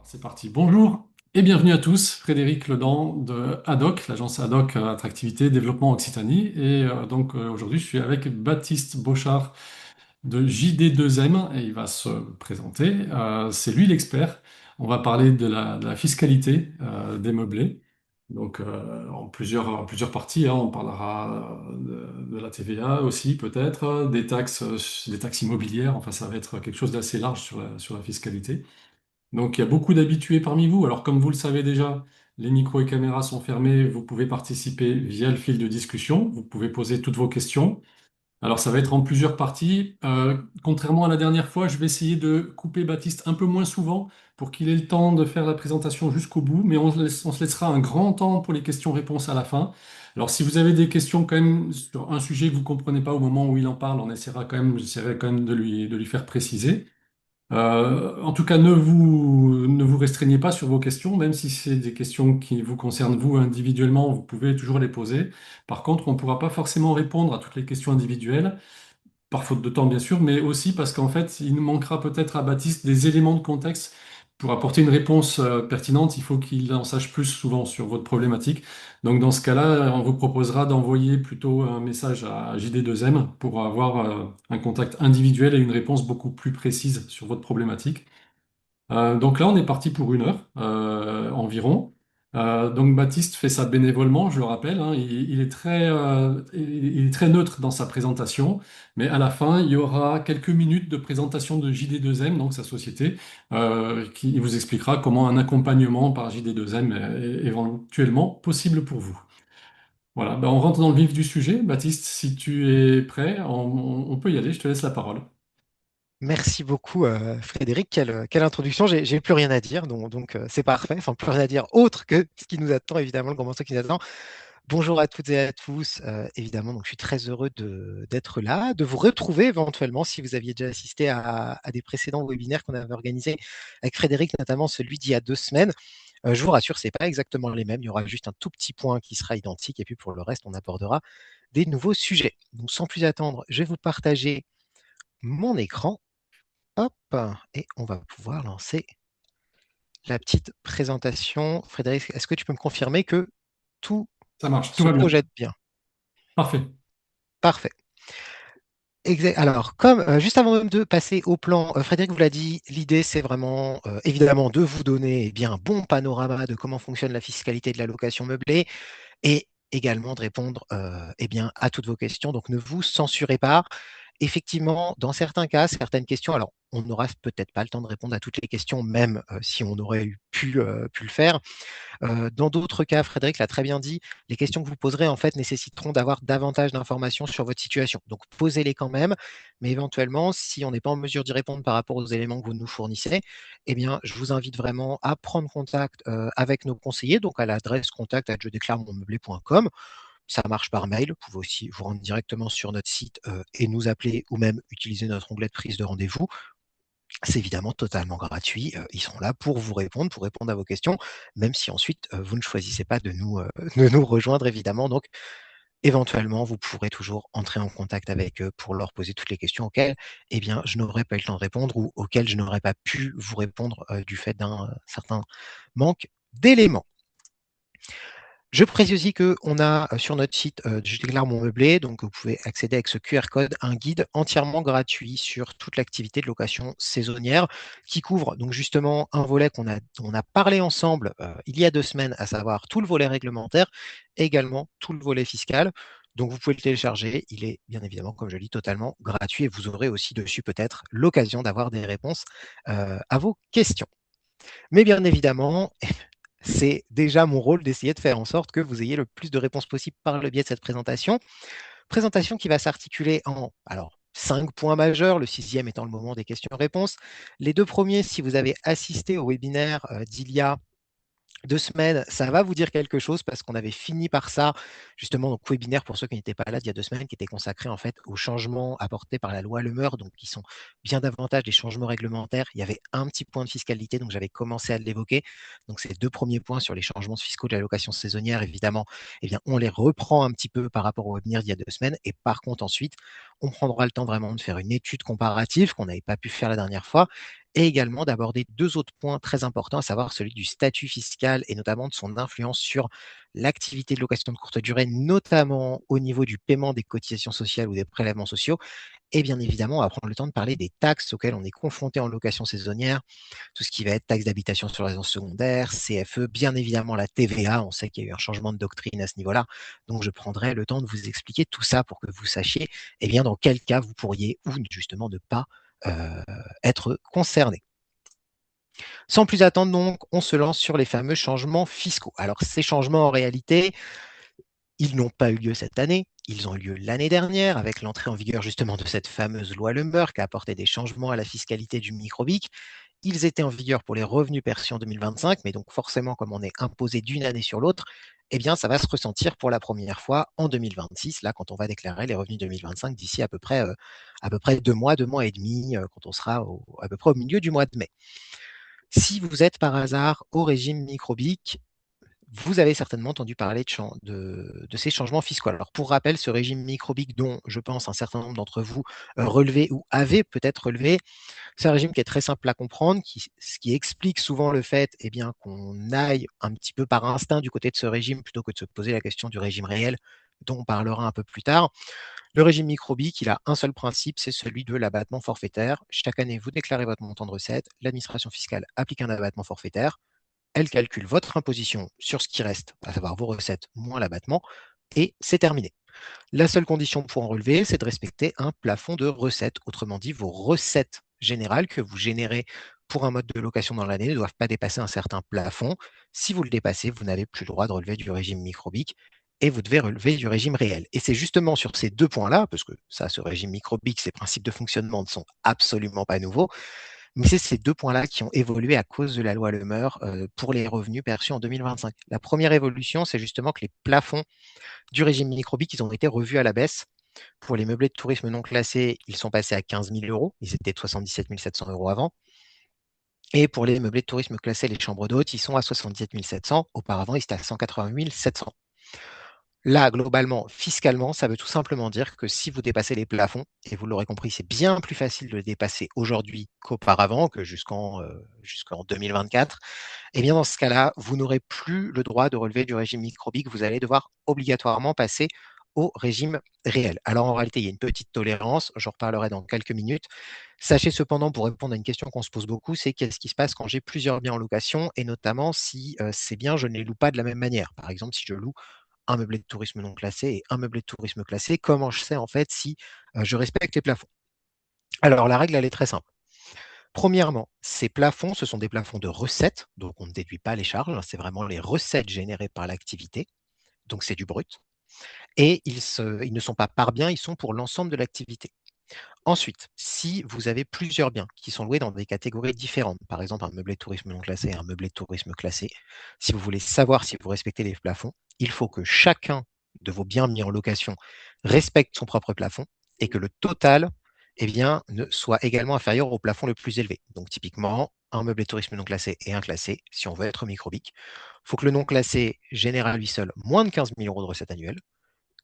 C'est parti. Bonjour et bienvenue à tous. Frédéric Ledan de ADOC, l'agence ADOC Attractivité Développement Occitanie. Aujourd'hui, je suis avec Baptiste Bochard de JD2M et il va se présenter. C'est lui l'expert. On va parler de la fiscalité des meublés. En plusieurs parties, hein. On parlera de la TVA aussi, peut-être, des taxes immobilières. Enfin, ça va être quelque chose d'assez large sur la fiscalité. Donc, il y a beaucoup d'habitués parmi vous. Alors, comme vous le savez déjà, les micros et caméras sont fermés. Vous pouvez participer via le fil de discussion. Vous pouvez poser toutes vos questions. Alors, ça va être en plusieurs parties. Contrairement à la dernière fois, je vais essayer de couper Baptiste un peu moins souvent pour qu'il ait le temps de faire la présentation jusqu'au bout. Mais on se laissera un grand temps pour les questions-réponses à la fin. Alors, si vous avez des questions quand même sur un sujet que vous ne comprenez pas au moment où il en parle, j'essaierai quand même de lui faire préciser. En tout cas, ne vous restreignez pas sur vos questions, même si c'est des questions qui vous concernent vous individuellement, vous pouvez toujours les poser. Par contre, on ne pourra pas forcément répondre à toutes les questions individuelles, par faute de temps bien sûr, mais aussi parce qu'en fait, il nous manquera peut-être à Baptiste des éléments de contexte. Pour apporter une réponse pertinente, il faut qu'il en sache plus souvent sur votre problématique. Donc dans ce cas-là, on vous proposera d'envoyer plutôt un message à JD2M pour avoir un contact individuel et une réponse beaucoup plus précise sur votre problématique. Donc là, on est parti pour 1 heure environ. Donc Baptiste fait ça bénévolement, je le rappelle, hein. Il est très neutre dans sa présentation, mais à la fin, il y aura quelques minutes de présentation de JD2M, donc sa société, qui vous expliquera comment un accompagnement par JD2M est éventuellement possible pour vous. Voilà, ben, on rentre dans le vif du sujet. Baptiste, si tu es prêt, on peut y aller, je te laisse la parole. Merci beaucoup, Frédéric. Quelle introduction. J'ai plus rien à dire, donc c'est parfait. Enfin, plus rien à dire autre que ce qui nous attend, évidemment, le grand morceau qui nous attend. Bonjour à toutes et à tous. Évidemment, donc je suis très heureux d'être là, de vous retrouver éventuellement si vous aviez déjà assisté à des précédents webinaires qu'on avait organisés avec Frédéric, notamment celui d'il y a 2 semaines. Je vous rassure, c'est pas exactement les mêmes. Il y aura juste un tout petit point qui sera identique, et puis pour le reste, on abordera des nouveaux sujets. Donc, sans plus attendre, je vais vous partager mon écran. Hop, et on va pouvoir lancer la petite présentation. Frédéric, est-ce que tu peux me confirmer que tout Ça marche, tout se va bien. projette bien? Parfait. Parfait. Alors, comme juste avant même de passer au plan, Frédéric vous l'a dit, l'idée c'est vraiment évidemment de vous donner bien un bon panorama de comment fonctionne la fiscalité de la location meublée et également de répondre bien, à toutes vos questions. Donc ne vous censurez pas. Effectivement, dans certains cas, certaines questions, alors on n'aura peut-être pas le temps de répondre à toutes les questions, même si on aurait pu le faire. Dans d'autres cas, Frédéric l'a très bien dit, les questions que vous poserez en fait nécessiteront d'avoir davantage d'informations sur votre situation. Donc posez-les quand même, mais éventuellement, si on n'est pas en mesure d'y répondre par rapport aux éléments que vous nous fournissez, eh bien, je vous invite vraiment à prendre contact avec nos conseillers, donc à l'adresse contact@jedéclaremonmeublé.com. Ça marche par mail. Vous pouvez aussi vous rendre directement sur notre site et nous appeler ou même utiliser notre onglet de prise de rendez-vous. C'est évidemment totalement gratuit. Ils seront là pour répondre à vos questions, même si ensuite vous ne choisissez pas de nous rejoindre, évidemment. Donc, éventuellement, vous pourrez toujours entrer en contact avec eux pour leur poser toutes les questions auxquelles eh bien, je n'aurais pas eu le temps de répondre ou auxquelles je n'aurais pas pu vous répondre du fait d'un certain manque d'éléments. Je précise aussi qu'on a sur notre site Je déclare mon meublé, donc vous pouvez accéder avec ce QR code, un guide entièrement gratuit sur toute l'activité de location saisonnière qui couvre donc justement un volet on a parlé ensemble il y a 2 semaines, à savoir tout le volet réglementaire, et également tout le volet fiscal. Donc vous pouvez le télécharger, il est bien évidemment, comme je le dis, totalement gratuit et vous aurez aussi dessus peut-être l'occasion d'avoir des réponses à vos questions. Mais bien évidemment, c'est déjà mon rôle d'essayer de faire en sorte que vous ayez le plus de réponses possible par le biais de cette présentation. Présentation qui va s'articuler en 5 points majeurs, le sixième étant le moment des questions-réponses. Les 2 premiers, si vous avez assisté au webinaire d'il y a 2 semaines, ça va vous dire quelque chose parce qu'on avait fini par ça, justement, donc webinaire pour ceux qui n'étaient pas là d'il y a 2 semaines, qui était consacré en fait aux changements apportés par la loi Le Meur, donc qui sont bien davantage des changements réglementaires. Il y avait un petit point de fiscalité, donc j'avais commencé à l'évoquer. Donc ces 2 premiers points sur les changements fiscaux de la location saisonnière, évidemment, eh bien, on les reprend un petit peu par rapport au webinaire d'il y a 2 semaines. Et par contre, ensuite, on prendra le temps vraiment de faire une étude comparative qu'on n'avait pas pu faire la dernière fois et également d'aborder deux autres points très importants, à savoir celui du statut fiscal et notamment de son influence sur l'activité de location de courte durée, notamment au niveau du paiement des cotisations sociales ou des prélèvements sociaux. Et bien évidemment, on va prendre le temps de parler des taxes auxquelles on est confronté en location saisonnière, tout ce qui va être taxe d'habitation sur la résidence secondaire, CFE, bien évidemment la TVA. On sait qu'il y a eu un changement de doctrine à ce niveau-là. Donc, je prendrai le temps de vous expliquer tout ça pour que vous sachiez eh bien, dans quel cas vous pourriez ou justement ne pas être concerné. Sans plus attendre, donc, on se lance sur les fameux changements fiscaux. Alors, ces changements, en réalité, ils n'ont pas eu lieu cette année, ils ont eu lieu l'année dernière avec l'entrée en vigueur justement de cette fameuse loi Le Meur qui a apporté des changements à la fiscalité du microbique. Ils étaient en vigueur pour les revenus perçus en 2025, mais donc forcément, comme on est imposé d'une année sur l'autre, eh bien, ça va se ressentir pour la première fois en 2026, là, quand on va déclarer les revenus 2025 d'ici à peu près 2 mois et demi, quand on sera à peu près au milieu du mois de mai. Si vous êtes par hasard au régime microbique, vous avez certainement entendu parler de ces changements fiscaux. Alors, pour rappel, ce régime microbique dont je pense un certain nombre d'entre vous relevé ou avez peut-être relevé, c'est un régime qui est très simple à comprendre, ce qui explique souvent le fait eh bien, qu'on aille un petit peu par instinct du côté de ce régime plutôt que de se poser la question du régime réel, dont on parlera un peu plus tard. Le régime microbique, il a un seul principe, c'est celui de l'abattement forfaitaire. Chaque année, vous déclarez votre montant de recette, l'administration fiscale applique un abattement forfaitaire, elle calcule votre imposition sur ce qui reste, à savoir vos recettes moins l'abattement, et c'est terminé. La seule condition pour en relever, c'est de respecter un plafond de recettes. Autrement dit, vos recettes générales que vous générez pour un mode de location dans l'année ne doivent pas dépasser un certain plafond. Si vous le dépassez, vous n'avez plus le droit de relever du régime microbique et vous devez relever du régime réel. Et c'est justement sur ces deux points-là, parce que ça, ce régime microbique, ces principes de fonctionnement ne sont absolument pas nouveaux, mais c'est ces deux points-là qui ont évolué à cause de la loi Le Meur pour les revenus perçus en 2025. La première évolution, c'est justement que les plafonds du régime microbique, ils ont été revus à la baisse. Pour les meublés de tourisme non classés, ils sont passés à 15 000 euros. Ils étaient de 77 700 euros avant. Et pour les meublés de tourisme classés, les chambres d'hôtes, ils sont à 77 700. Auparavant, ils étaient à 188 700. Là, globalement, fiscalement, ça veut tout simplement dire que si vous dépassez les plafonds, et vous l'aurez compris, c'est bien plus facile de les dépasser aujourd'hui qu'auparavant, que jusqu'en 2024, et bien dans ce cas-là, vous n'aurez plus le droit de relever du régime microbique, vous allez devoir obligatoirement passer au régime réel. Alors en réalité, il y a une petite tolérance, j'en reparlerai dans quelques minutes. Sachez cependant, pour répondre à une question qu'on se pose beaucoup, c'est qu'est-ce qui se passe quand j'ai plusieurs biens en location, et notamment si ces biens, je ne les loue pas de la même manière. Par exemple, si je loue un meublé de tourisme non classé et un meublé de tourisme classé, comment je sais en fait si je respecte les plafonds? Alors la règle, elle est très simple. Premièrement, ces plafonds, ce sont des plafonds de recettes, donc on ne déduit pas les charges, hein, c'est vraiment les recettes générées par l'activité, donc c'est du brut, et ils ne sont pas par bien, ils sont pour l'ensemble de l'activité. Ensuite, si vous avez plusieurs biens qui sont loués dans des catégories différentes, par exemple un meublé de tourisme non classé et un meublé de tourisme classé, si vous voulez savoir si vous respectez les plafonds, il faut que chacun de vos biens mis en location respecte son propre plafond et que le total eh bien, soit également inférieur au plafond le plus élevé. Donc typiquement, un meublé de tourisme non classé et un classé, si on veut être microbique, il faut que le non classé génère à lui seul moins de 15 000 euros de recettes annuelles,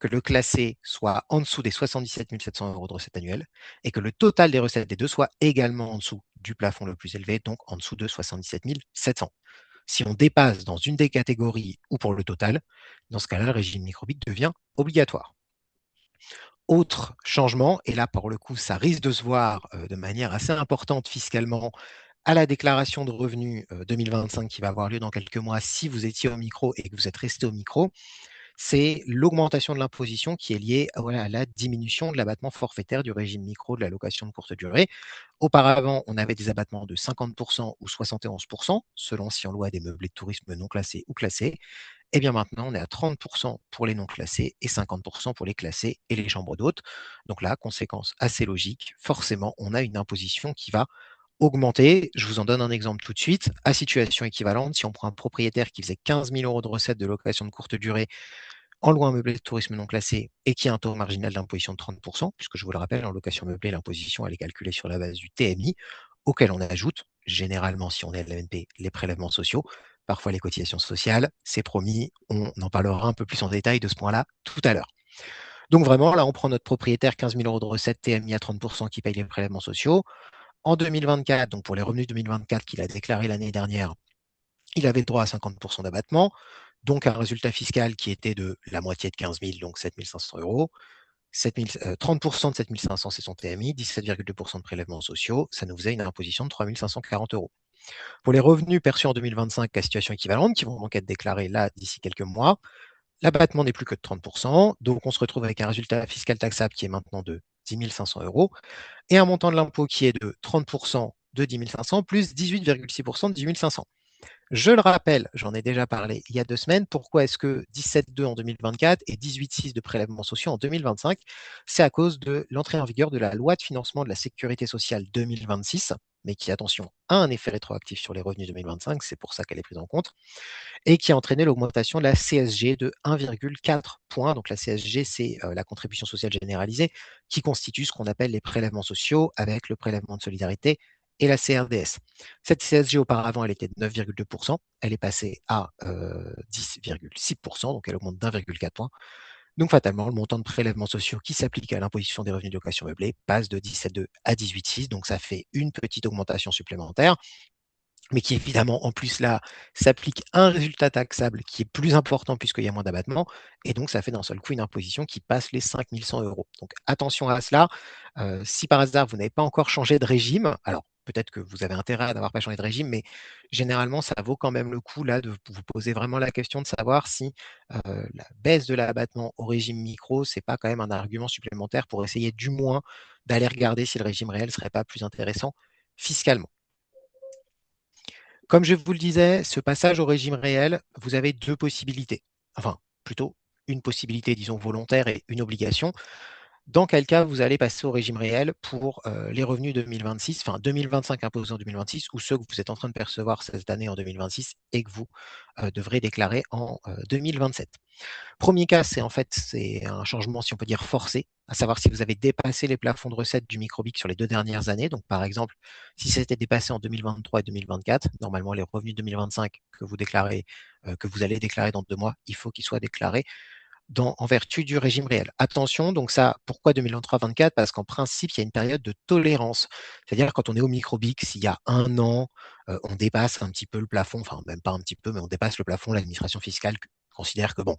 que le classé soit en dessous des 77 700 euros de recettes annuelles et que le total des recettes des deux soit également en dessous du plafond le plus élevé, donc en dessous de 77 700. Si on dépasse dans une des catégories ou pour le total, dans ce cas-là, le régime microbique devient obligatoire. Autre changement, et là pour le coup, ça risque de se voir de manière assez importante fiscalement à la déclaration de revenus 2025 qui va avoir lieu dans quelques mois si vous étiez au micro et que vous êtes resté au micro, c'est l'augmentation de l'imposition qui est liée à la diminution de l'abattement forfaitaire du régime micro de la location de courte durée. Auparavant, on avait des abattements de 50% ou 71%, selon si on louait des meublés de tourisme non classés ou classés. Et bien maintenant, on est à 30% pour les non classés et 50% pour les classés et les chambres d'hôtes. Donc là, conséquence assez logique, forcément, on a une imposition qui va augmenter. Je vous en donne un exemple tout de suite. À situation équivalente, si on prend un propriétaire qui faisait 15 000 euros de recettes de location de courte durée en louant un meublé de tourisme non classé et qui a un taux marginal d'imposition de 30%, puisque je vous le rappelle, en location meublée, l'imposition elle est calculée sur la base du TMI, auquel on ajoute, généralement si on est à l'AMP, les prélèvements sociaux, parfois les cotisations sociales, c'est promis, on en parlera un peu plus en détail de ce point-là tout à l'heure. Donc vraiment, là, on prend notre propriétaire, 15 000 euros de recettes TMI à 30% qui paye les prélèvements sociaux. En 2024, donc pour les revenus 2024 qu'il a déclaré l'année dernière, il avait droit à 50% d'abattement, donc un résultat fiscal qui était de la moitié de 15 000, donc 7 500 euros. 30% de 7 500, c'est son TMI, 17,2% de prélèvements sociaux, ça nous faisait une imposition de 3 540 euros. Pour les revenus perçus en 2025 à situation équivalente, qui vont donc être déclarés là d'ici quelques mois, l'abattement n'est plus que de 30%, donc on se retrouve avec un résultat fiscal taxable qui est maintenant de 10 500 euros et un montant de l'impôt qui est de 30% de 10 500 plus 18,6% de 10 500. Je le rappelle, j'en ai déjà parlé il y a 2 semaines, pourquoi est-ce que 17,2 en 2024 et 18,6 de prélèvements sociaux en 2025? C'est à cause de l'entrée en vigueur de la loi de financement de la sécurité sociale 2026, mais qui, attention, a un effet rétroactif sur les revenus 2025, c'est pour ça qu'elle est prise en compte, et qui a entraîné l'augmentation de la CSG de 1,4 points. Donc la CSG, c'est la contribution sociale généralisée, qui constitue ce qu'on appelle les prélèvements sociaux avec le prélèvement de solidarité et la CRDS. Cette CSG, auparavant, elle était de 9,2%. Elle est passée à 10,6%, donc elle augmente d'1,4 point. Donc, fatalement, le montant de prélèvements sociaux qui s'applique à l'imposition des revenus de location meublée passe de 17,2 à 18,6. Donc, ça fait une petite augmentation supplémentaire, mais qui évidemment, en plus, là, s'applique un résultat taxable qui est plus important puisqu'il y a moins d'abattement, et donc ça fait d'un seul coup une imposition qui passe les 5 100 euros. Donc attention à cela. Si par hasard vous n'avez pas encore changé de régime, alors peut-être que vous avez intérêt à n'avoir pas changé de régime, mais généralement, ça vaut quand même le coup là de vous poser vraiment la question de savoir si la baisse de l'abattement au régime micro, c'est pas quand même un argument supplémentaire pour essayer du moins d'aller regarder si le régime réel ne serait pas plus intéressant fiscalement. Comme je vous le disais, ce passage au régime réel, vous avez deux possibilités. Enfin, plutôt une possibilité, disons, volontaire et une obligation. Dans quel cas vous allez passer au régime réel pour les revenus 2026, enfin 2025 imposés en 2026, ou ceux que vous êtes en train de percevoir cette année en 2026 et que vous devrez déclarer en 2027. Premier cas, c'est un changement, si on peut dire, forcé, à savoir si vous avez dépassé les plafonds de recettes du microbic sur les 2 dernières années. Donc, par exemple, si c'était dépassé en 2023 et 2024, normalement, les revenus 2025 que vous déclarez, que vous allez déclarer dans 2 mois, il faut qu'ils soient déclarés en vertu du régime réel. Attention, donc ça, pourquoi 2023-24? Parce qu'en principe, il y a une période de tolérance. C'est-à-dire quand on est au microbic, s'il y a un an, on dépasse un petit peu le plafond, enfin même pas un petit peu, mais on dépasse le plafond, l'administration fiscale considère que bon,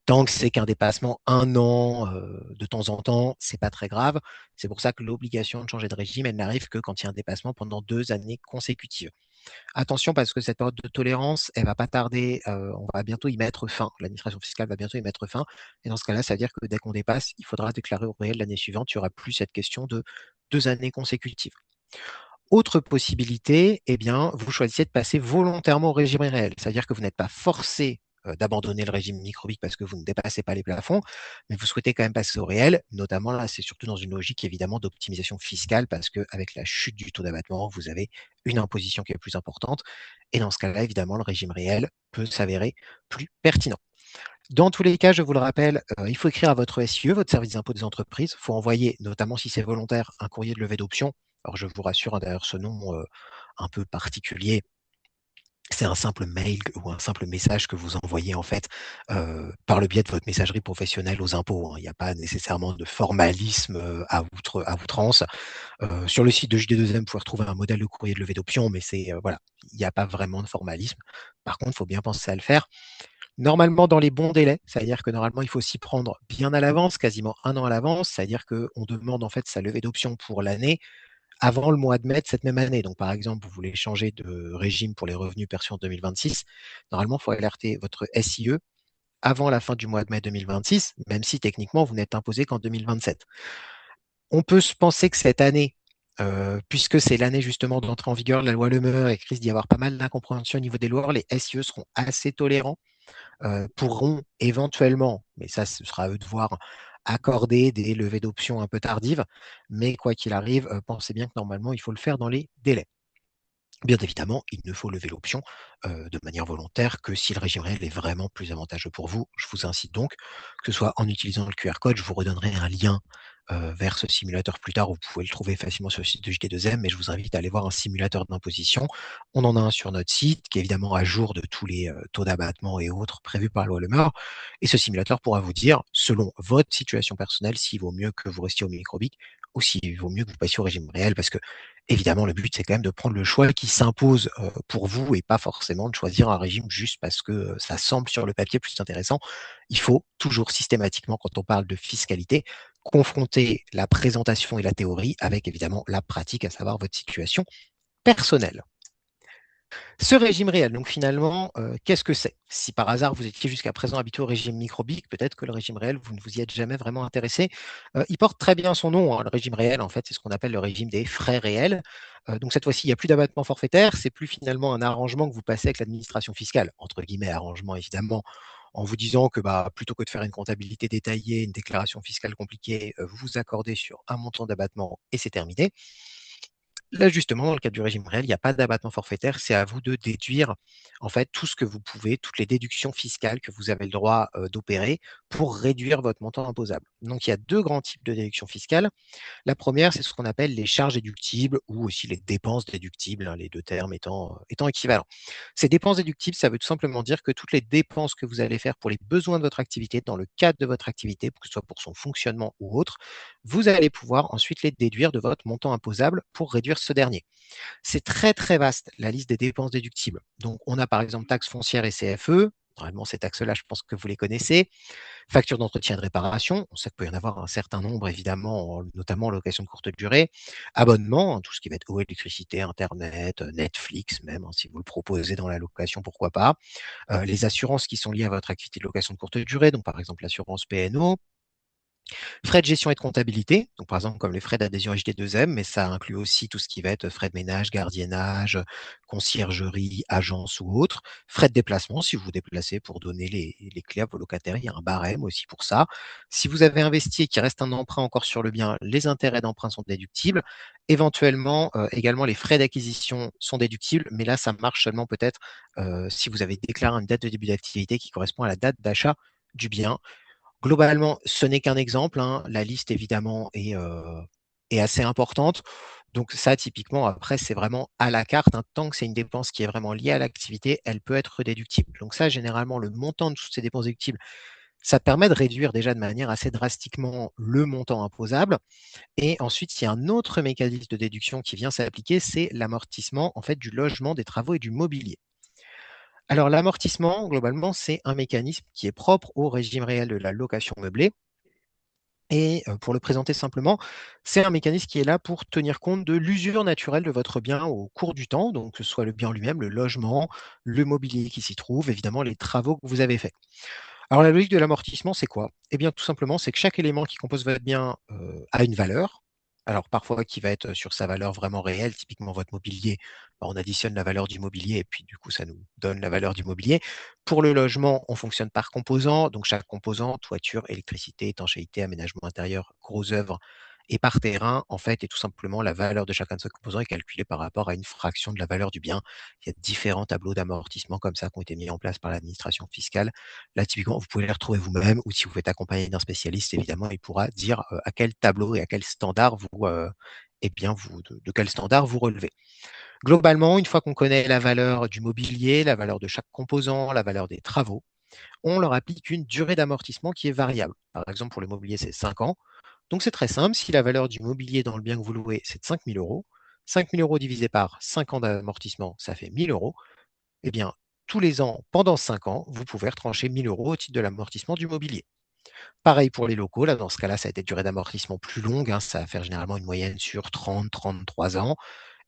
tant que c'est qu'un dépassement un an de temps en temps, c'est pas très grave. C'est pour ça que l'obligation de changer de régime, elle n'arrive que quand il y a un dépassement pendant 2 années consécutives. Attention parce que cette période de tolérance, elle va pas tarder, on va bientôt y mettre fin. L'administration fiscale va bientôt y mettre fin. Et dans ce cas-là, ça veut dire que dès qu'on dépasse, il faudra déclarer au réel l'année suivante. Il n'y aura plus cette question de 2 années consécutives. Autre possibilité, eh bien, vous choisissez de passer volontairement au régime réel. C'est-à-dire que vous n'êtes pas forcé d'abandonner le régime microbique parce que vous ne dépassez pas les plafonds, mais vous souhaitez quand même passer au réel. Notamment, là, c'est surtout dans une logique évidemment d'optimisation fiscale parce qu'avec la chute du taux d'abattement, vous avez une imposition qui est plus importante. Et dans ce cas-là, évidemment, le régime réel peut s'avérer plus pertinent. Dans tous les cas, je vous le rappelle, il faut écrire à votre SIE, votre service d'impôt des entreprises. Il faut envoyer, notamment si c'est volontaire, un courrier de levée d'option. Alors, je vous rassure, hein, derrière ce nom un peu particulier, c'est un simple mail ou un simple message que vous envoyez en fait par le biais de votre messagerie professionnelle aux impôts, hein. Il n'y a pas nécessairement de formalisme à outrance. Sur le site de JD2M, vous pouvez retrouver un modèle de courrier de levée d'option, mais c'est voilà, il n'y a pas vraiment de formalisme. Par contre, il faut bien penser à le faire. Normalement, dans les bons délais, c'est-à-dire que normalement, il faut s'y prendre bien à l'avance, quasiment un an à l'avance, c'est-à-dire qu'on demande en fait sa levée d'option pour l'année avant le mois de mai de cette même année. Donc, par exemple, vous voulez changer de régime pour les revenus perçus en 2026. Normalement, il faut alerter votre SIE avant la fin du mois de mai 2026, même si techniquement, vous n'êtes imposé qu'en 2027. On peut se penser que cette année, puisque c'est l'année justement d'entrée en vigueur de la loi Le Meur et qu'il risque d'y avoir pas mal d'incompréhension au niveau des lois, les SIE seront assez tolérants, pourront éventuellement, mais ça ce sera à eux de voir, accorder des levées d'options un peu tardives. Mais quoi qu'il arrive, pensez bien que normalement, il faut le faire dans les délais. Bien évidemment, il ne faut lever l'option de manière volontaire que si le régime réel est vraiment plus avantageux pour vous. Je vous incite donc, que ce soit en utilisant le QR code, je vous redonnerai un lien vers ce simulateur plus tard, où vous pouvez le trouver facilement sur le site de JD2M, mais je vous invite à aller voir un simulateur d'imposition. On en a un sur notre site qui est évidemment à jour de tous les taux d'abattement et autres prévus par la loi Le Meur. Et ce simulateur pourra vous dire, selon votre situation personnelle, s'il vaut mieux que vous restiez au microbic aussi, il vaut mieux que vous passiez au régime réel parce que, évidemment, le but, c'est quand même de prendre le choix qui s'impose pour vous et pas forcément de choisir un régime juste parce que ça semble sur le papier plus intéressant. Il faut toujours systématiquement, quand on parle de fiscalité, confronter la présentation et la théorie avec évidemment la pratique, à savoir votre situation personnelle. Ce régime réel, donc finalement, qu'est-ce que c'est? Si par hasard vous étiez jusqu'à présent habitué au régime microbique, peut-être que le régime réel, vous ne vous y êtes jamais vraiment intéressé. Il porte très bien son nom, hein, le régime réel, en fait, c'est ce qu'on appelle le régime des frais réels. Donc cette fois-ci, il n'y a plus d'abattement forfaitaire, c'est plus finalement un arrangement que vous passez avec l'administration fiscale, entre guillemets «arrangement» évidemment, en vous disant que, bah, plutôt que de faire une comptabilité détaillée, une déclaration fiscale compliquée, vous vous accordez sur un montant d'abattement et c'est terminé. Là, justement, dans le cadre du régime réel, il n'y a pas d'abattement forfaitaire. C'est à vous de déduire, en fait, tout ce que vous pouvez, toutes les déductions fiscales que vous avez le droit d'opérer pour réduire votre montant imposable. Donc, il y a deux grands types de déductions fiscales. La première, c'est ce qu'on appelle les charges déductibles ou aussi les dépenses déductibles, hein, les deux termes étant équivalents. Ces dépenses déductibles, ça veut tout simplement dire que toutes les dépenses que vous allez faire pour les besoins de votre activité, dans le cadre de votre activité, que ce soit pour son fonctionnement ou autre, vous allez pouvoir ensuite les déduire de votre montant imposable pour réduire ce dernier. C'est très très vaste, la liste des dépenses déductibles. Donc on a par exemple taxes foncières et CFE. Normalement, ces taxes-là, je pense que vous les connaissez. Factures d'entretien et de réparation, on sait qu'il peut y en avoir un certain nombre évidemment, notamment en location de courte durée. Abonnement, hein, tout ce qui va être eau, électricité, internet, Netflix même, hein, si vous le proposez dans la location, pourquoi pas. Les assurances qui sont liées à votre activité de location de courte durée, donc par exemple l'assurance PNO. Frais de gestion et de comptabilité, donc par exemple comme les frais d'adhésion HD2M, mais ça inclut aussi tout ce qui va être frais de ménage, gardiennage, conciergerie, agence ou autre. Frais de déplacement, si vous vous déplacez pour donner les clés à vos locataires, il y a un barème aussi pour ça. Si vous avez investi et qu'il reste un emprunt encore sur le bien, les intérêts d'emprunt sont déductibles. Éventuellement, également les frais d'acquisition sont déductibles, mais là ça marche seulement peut-être si vous avez déclaré une date de début d'activité qui correspond à la date d'achat du bien. Globalement, ce n'est qu'un exemple, hein. La liste évidemment est assez importante. Donc ça, typiquement, après, c'est vraiment à la carte, hein. Tant que c'est une dépense qui est vraiment liée à l'activité, elle peut être déductible. Donc ça, généralement, le montant de toutes ces dépenses déductibles, ça permet de réduire déjà de manière assez drastiquement le montant imposable. Et ensuite, il y a un autre mécanisme de déduction qui vient s'appliquer, c'est l'amortissement en fait du logement, des travaux et du mobilier. Alors l'amortissement, globalement, c'est un mécanisme qui est propre au régime réel de la location meublée. Et pour le présenter simplement, c'est un mécanisme qui est là pour tenir compte de l'usure naturelle de votre bien au cours du temps, donc que ce soit le bien lui-même, le logement, le mobilier qui s'y trouve, évidemment les travaux que vous avez faits. Alors la logique de l'amortissement, c'est quoi? Eh bien tout simplement, c'est que chaque élément qui compose votre bien, a une valeur. Alors parfois qui va être sur sa valeur vraiment réelle, typiquement votre mobilier, bah, on additionne la valeur du mobilier et puis du coup ça nous donne la valeur du mobilier. Pour le logement, on fonctionne par composants, donc chaque composant, toiture, électricité, étanchéité, aménagement intérieur, gros œuvres et par terrain, en fait, est tout simplement la valeur de chacun de ces composants est calculée par rapport à une fraction de la valeur du bien. Il y a différents tableaux d'amortissement comme ça qui ont été mis en place par l'administration fiscale. Là, typiquement, vous pouvez les retrouver vous-même ou si vous êtes accompagné d'un spécialiste, évidemment, il pourra dire à quel tableau et à quel standard eh bien, de quel standard vous relevez. Globalement, une fois qu'on connaît la valeur du mobilier, la valeur de chaque composant, la valeur des travaux, on leur applique une durée d'amortissement qui est variable. Par exemple, pour le mobilier, c'est 5 ans. Donc, c'est très simple. Si la valeur du mobilier dans le bien que vous louez, c'est de 5 000 euros, 5 000 euros divisé par 5 ans d'amortissement, ça fait 1 000 euros. Eh bien, tous les ans, pendant 5 ans, vous pouvez retrancher 1 000 euros au titre de l'amortissement du mobilier. Pareil pour les locaux, là, dans ce cas-là, ça a été une durée d'amortissement plus longue, hein, ça va faire généralement une moyenne sur 30-33 ans.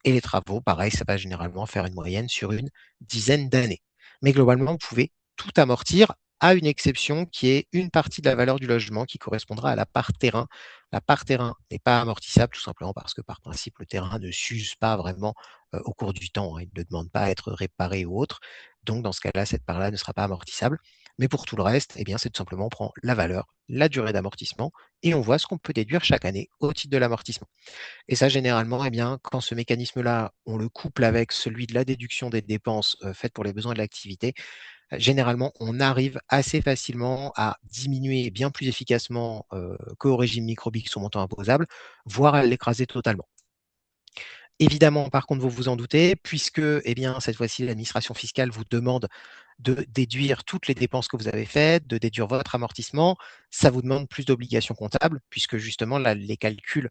Et les travaux, pareil, ça va généralement faire une moyenne sur une dizaine d'années. Mais globalement, vous pouvez tout amortir à une exception qui est une partie de la valeur du logement qui correspondra à la part terrain. La part terrain n'est pas amortissable tout simplement parce que par principe, le terrain ne s'use pas vraiment au cours du temps, hein. Il ne demande pas à être réparé ou autre. Donc dans ce cas-là, cette part-là ne sera pas amortissable. Mais pour tout le reste, eh bien, c'est tout simplement on prend la valeur, la durée d'amortissement et on voit ce qu'on peut déduire chaque année au titre de l'amortissement. Et ça, généralement, eh bien, quand ce mécanisme-là, on le couple avec celui de la déduction des dépenses faites pour les besoins de l'activité, généralement, on arrive assez facilement à diminuer bien plus efficacement qu'au régime microbique son montant imposable, voire à l'écraser totalement. Évidemment, par contre, vous vous en doutez, puisque eh bien, cette fois-ci, l'administration fiscale vous demande de déduire toutes les dépenses que vous avez faites, de déduire votre amortissement, ça vous demande plus d'obligations comptables, puisque justement, là, les calculs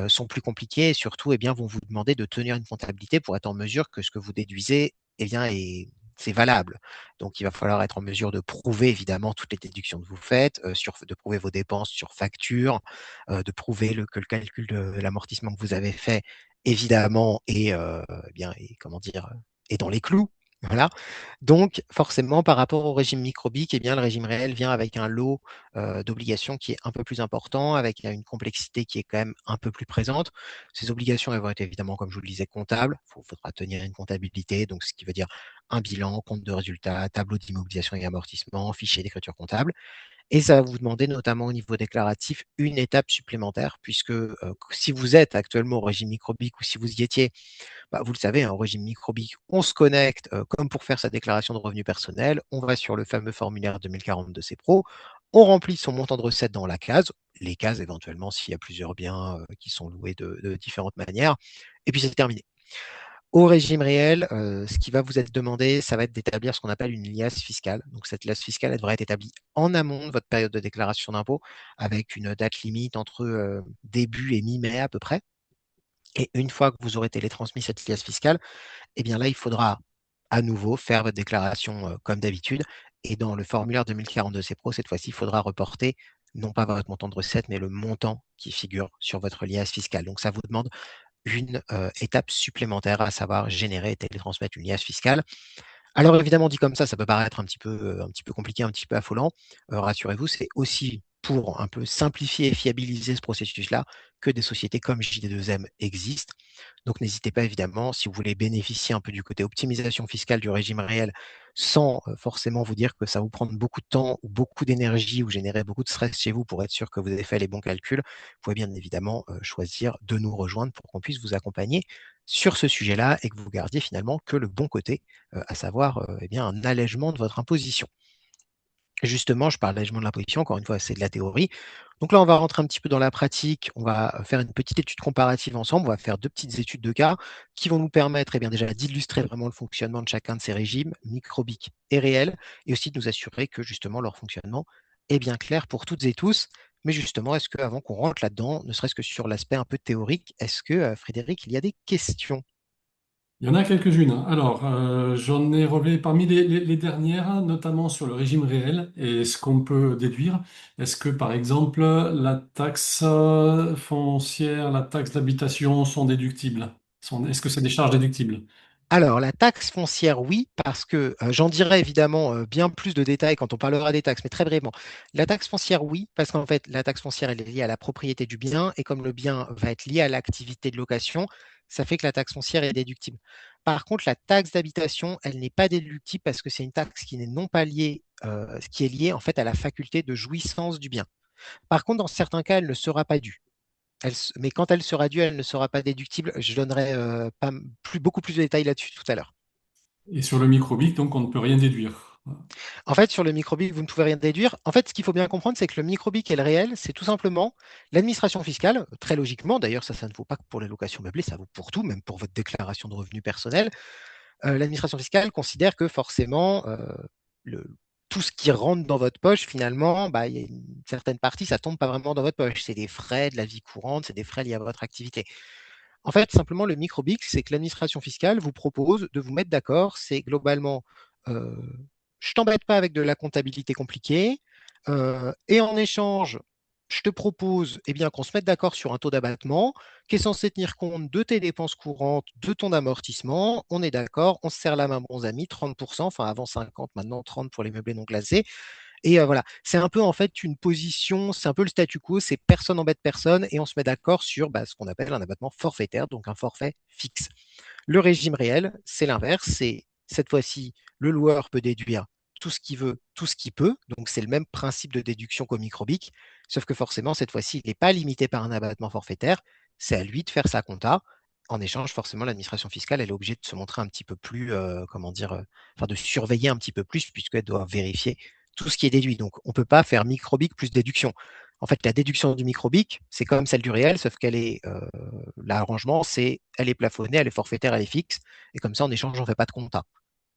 sont plus compliquées et surtout eh bien, vont vous demander de tenir une comptabilité pour être en mesure que ce que vous déduisez eh bien, c'est valable. Donc, il va falloir être en mesure de prouver évidemment toutes les déductions que vous faites, de prouver vos dépenses sur facture, de prouver que le calcul de l'amortissement que vous avez fait évidemment eh bien, comment dire, est dans les clous. Voilà. Donc, forcément, par rapport au régime microbique, eh bien, le régime réel vient avec un lot d'obligations qui est un peu plus important, avec une complexité qui est quand même un peu plus présente. Ces obligations, elles vont être évidemment, comme je vous le disais, comptables. Il faudra tenir une comptabilité, donc ce qui veut dire un bilan, compte de résultats, tableau d'immobilisation et amortissement, fichier d'écriture comptable. Et ça va vous demander notamment au niveau déclaratif une étape supplémentaire, puisque si vous êtes actuellement au régime microbique ou si vous y étiez, bah, vous le savez, hein, au régime microbique, on se connecte comme pour faire sa déclaration de revenus personnels, on va sur le fameux formulaire 2040 de CPRO, on remplit son montant de recettes dans la case, les cases éventuellement s'il y a plusieurs biens qui sont loués de différentes manières, et puis c'est terminé. Au régime réel, ce qui va vous être demandé, ça va être d'établir ce qu'on appelle une liasse fiscale. Donc cette liasse fiscale, elle devrait être établie en amont de votre période de déclaration d'impôt, avec une date limite entre début et mi-mai à peu près. Et une fois que vous aurez télétransmis cette liasse fiscale, eh bien là, il faudra à nouveau faire votre déclaration comme d'habitude. Et dans le formulaire 2042 CPRO, cette fois-ci, il faudra reporter non pas votre montant de recette, mais le montant qui figure sur votre liasse fiscale. Donc ça vous demande une étape supplémentaire, à savoir générer et télétransmettre une liasse fiscale. Alors évidemment, dit comme ça peut paraître un petit peu compliqué, un petit peu affolant. Rassurez-vous, c'est aussi pour un peu simplifier et fiabiliser ce processus-là que des sociétés comme JD2M existent. Donc n'hésitez pas évidemment, si vous voulez bénéficier un peu du côté optimisation fiscale du régime réel, sans forcément vous dire que ça va vous prendre beaucoup de temps ou beaucoup d'énergie ou générer beaucoup de stress chez vous pour être sûr que vous avez fait les bons calculs, vous pouvez bien évidemment choisir de nous rejoindre pour qu'on puisse vous accompagner sur ce sujet-là et que vous gardiez finalement que le bon côté, à savoir eh bien, un allègement de votre imposition. Justement, je parle d'allègement de l'imposition, encore une fois, c'est de la théorie. Donc là, on va rentrer un petit peu dans la pratique, on va faire une petite étude comparative ensemble, on va faire deux petites études de cas qui vont nous permettre eh bien, déjà d'illustrer vraiment le fonctionnement de chacun de ces régimes, microbiques et réels, et aussi de nous assurer que justement leur fonctionnement est bien clair pour toutes et tous. Mais justement, est-ce qu'avant qu'on rentre là-dedans, ne serait-ce que sur l'aspect un peu théorique, est-ce que, Frédéric, il y a des questions? Il y en a quelques-unes, hein. Alors, j'en ai relevé parmi les dernières, notamment sur le régime réel et ce qu'on peut déduire. Est-ce que, par exemple, la taxe foncière, la taxe d'habitation sont déductibles? Est-ce que c'est des charges déductibles? Alors, la taxe foncière, oui, parce que j'en dirai évidemment bien plus de détails quand on parlera des taxes, mais très brièvement. La taxe foncière, oui, parce qu'en fait, la taxe foncière, elle est liée à la propriété du bien, et comme le bien va être lié à l'activité de location, ça fait que la taxe foncière est déductible. Par contre, la taxe d'habitation, elle n'est pas déductible parce que c'est une taxe qui n'est non pas liée, qui est liée en fait à la faculté de jouissance du bien. Par contre, dans certains cas, elle ne sera pas due. Mais quand elle sera due, elle ne sera pas déductible. Je donnerai beaucoup plus de détails là-dessus tout à l'heure. Et sur le microbique, donc, on ne peut rien déduire. En fait, sur le microbique, vous ne pouvez rien déduire. En fait, ce qu'il faut bien comprendre, c'est que le microbique et le réel, c'est tout simplement l'administration fiscale, très logiquement. D'ailleurs, ça ne vaut pas que pour les locations meublées, ça vaut pour tout, même pour votre déclaration de revenus personnels. L'administration fiscale considère que forcément, le- tout ce qui rentre dans votre poche, finalement, bah, il y a une certaine partie, ça tombe pas vraiment dans votre poche. C'est des frais de la vie courante, c'est des frais liés à votre activité. En fait, simplement, le microbique, c'est que l'administration fiscale vous propose de vous mettre d'accord. C'est globalement, euh, je t'embête pas avec de la comptabilité compliquée, et en échange, je te propose eh bien, qu'on se mette d'accord sur un taux d'abattement qui est censé tenir compte de tes dépenses courantes, de ton amortissement. On est d'accord, on se serre la main, bons amis, 30%, enfin avant 50, maintenant 30 pour les meublés non classés. Et voilà, c'est un peu en fait une position, c'est un peu le statu quo, c'est personne embête personne et on se met d'accord sur ce qu'on appelle un abattement forfaitaire, donc un forfait fixe. Le régime réel, c'est l'inverse, c'est cette fois-ci, le loueur peut déduire tout ce qu'il veut, tout ce qu'il peut, donc c'est le même principe de déduction qu'au microbique, sauf que forcément, cette fois-ci, il n'est pas limité par un abattement forfaitaire, c'est à lui de faire sa compta. En échange, forcément, l'administration fiscale, elle est obligée de se montrer un petit peu plus, comment dire, enfin de surveiller un petit peu plus, puisqu'elle doit vérifier tout ce qui est déduit. Donc, on ne peut pas faire microbique plus déduction. En fait, la déduction du microbique, c'est comme celle du réel, sauf qu'elle est, l'arrangement, c'est, elle est plafonnée, elle est forfaitaire, elle est fixe, et comme ça, en échange, on ne fait pas de compta.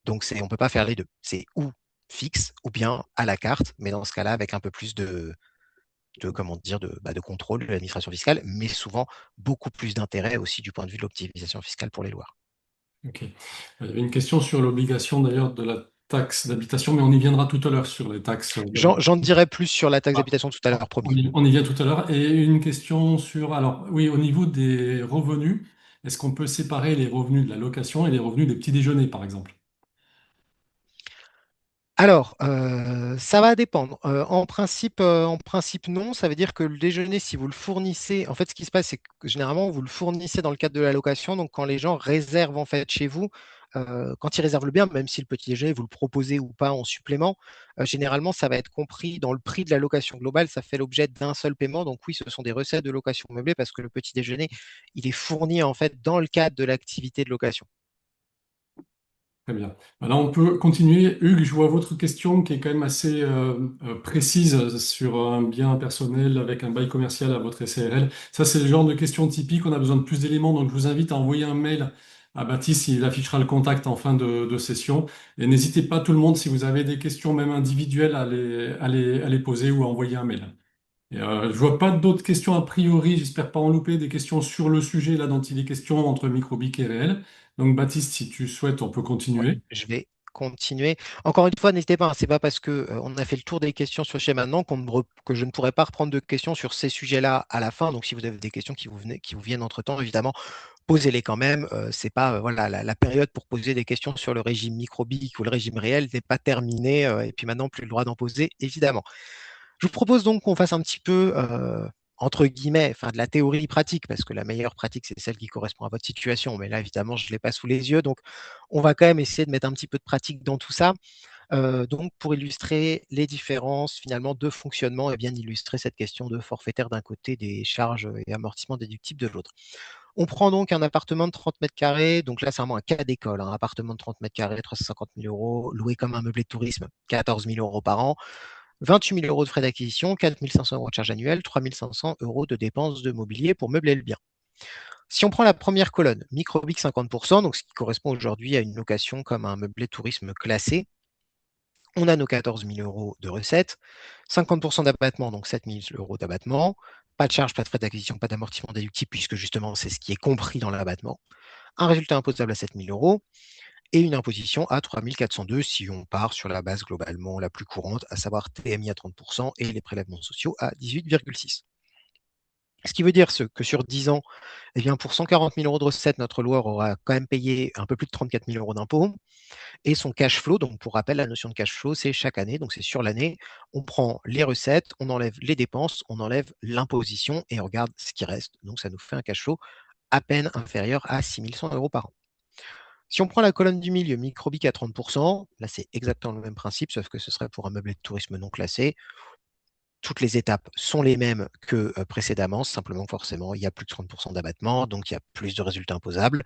Donc, on ne peut pas faire les deux. C'est ou fixe ou bien à la carte, mais dans ce cas-là, avec un peu plus de, comment dire, de contrôle de l'administration fiscale, mais souvent beaucoup plus d'intérêt aussi du point de vue de l'optimisation fiscale pour les loueurs. Ok. Il y avait une question sur l'obligation d'ailleurs de la taxe d'habitation, mais on y viendra tout à l'heure sur les taxes d'habitation. J'en dirai plus sur la taxe Ah, d'habitation tout à l'heure, promis. on y vient tout à l'heure. Et une question sur, alors oui, au niveau des revenus, est-ce qu'on peut séparer les revenus de la location et les revenus des petits déjeuners, par exemple? Alors, ça va dépendre. En principe, non. Ça veut dire que le déjeuner, si vous le fournissez, en fait, ce qui se passe, c'est que généralement, vous le fournissez dans le cadre de la location. Donc, quand les gens réservent en fait chez vous, quand ils réservent le bien, même si le petit déjeuner, vous le proposez ou pas en supplément, généralement, ça va être compris dans le prix de la location globale. Ça fait l'objet d'un seul paiement. Donc, oui, ce sont des recettes de location meublée parce que le petit déjeuner, il est fourni en fait dans le cadre de l'activité de location. Très bien. Maintenant, on peut continuer. Hugues, je vois votre question qui est quand même assez précise sur un bien personnel avec un bail commercial à votre SARL. Ça, c'est le genre de question typique. On a besoin de plus d'éléments. Donc, je vous invite à envoyer un mail à Baptiste. Il affichera le contact en fin de session. Et n'hésitez pas, tout le monde, si vous avez des questions, même individuelles, à les poser ou à envoyer un mail. Et, je vois pas d'autres questions a priori. J'espère pas en louper des questions sur le sujet là dont il est question entre microbique et réel. Donc, Baptiste, si tu souhaites, on peut Ouais, continuer. je vais continuer. Encore une fois, n'hésitez pas, hein, c'est pas parce que on a fait le tour des questions sur chez maintenant que je ne pourrai pas reprendre de questions sur ces sujets-là à la fin. Donc, si vous avez des questions qui vous viennent entre-temps, évidemment, posez-les quand même. C'est pas voilà la période pour poser des questions sur le régime microbique ou le régime réel n'est pas terminée. Et puis maintenant, plus le droit d'en poser, évidemment. Je vous propose donc qu'on fasse un petit peu, entre guillemets, enfin, de la théorie pratique, parce que la meilleure pratique, c'est celle qui correspond à votre situation. Mais là, évidemment, je ne l'ai pas sous les yeux. Donc, on va quand même essayer de mettre un petit peu de pratique dans tout ça. Donc, pour illustrer les différences finalement de fonctionnement et bien illustrer cette question de forfaitaire d'un côté, des charges et amortissements déductibles de l'autre. On prend donc un appartement de 30 mètres carrés. Donc là, c'est vraiment un cas d'école. Un appartement de 30 mètres carrés, 350 000 euros, loué comme un meublé de tourisme, 14 000 euros par an. 28 000 euros de frais d'acquisition, 4 500 euros de charges annuelles, 3 500 euros de dépenses de mobilier pour meubler le bien. Si on prend la première colonne, microbique 50%, donc ce qui correspond aujourd'hui à une location comme un meublé tourisme classé, on a nos 14 000 euros de recettes, 50% d'abattement, donc 7 000 euros d'abattement, pas de charges, pas de frais d'acquisition, pas d'amortissement déductible, puisque justement c'est ce qui est compris dans l'abattement, un résultat imposable à 7 000 euros, et une imposition à 3 402 si on part sur la base globalement la plus courante, à savoir TMI à 30% et les prélèvements sociaux à 18,6. Ce qui veut dire que sur 10 ans, eh bien pour 140 000 euros de recettes, notre loueur aura quand même payé un peu plus de 34 000 euros d'impôts. Et son cash flow, donc pour rappel, la notion de cash flow, c'est chaque année, donc c'est sur l'année, on prend les recettes, on enlève les dépenses, on enlève l'imposition et on regarde ce qui reste. Donc ça nous fait un cash flow à peine inférieur à 6 100 euros par an. Si on prend la colonne du milieu, microbique à 30%, là c'est exactement le même principe, sauf que ce serait pour un meublé de tourisme non classé. Toutes les étapes sont les mêmes que précédemment, simplement forcément, il y a plus de 30% d'abattement, donc il y a plus de résultats imposables,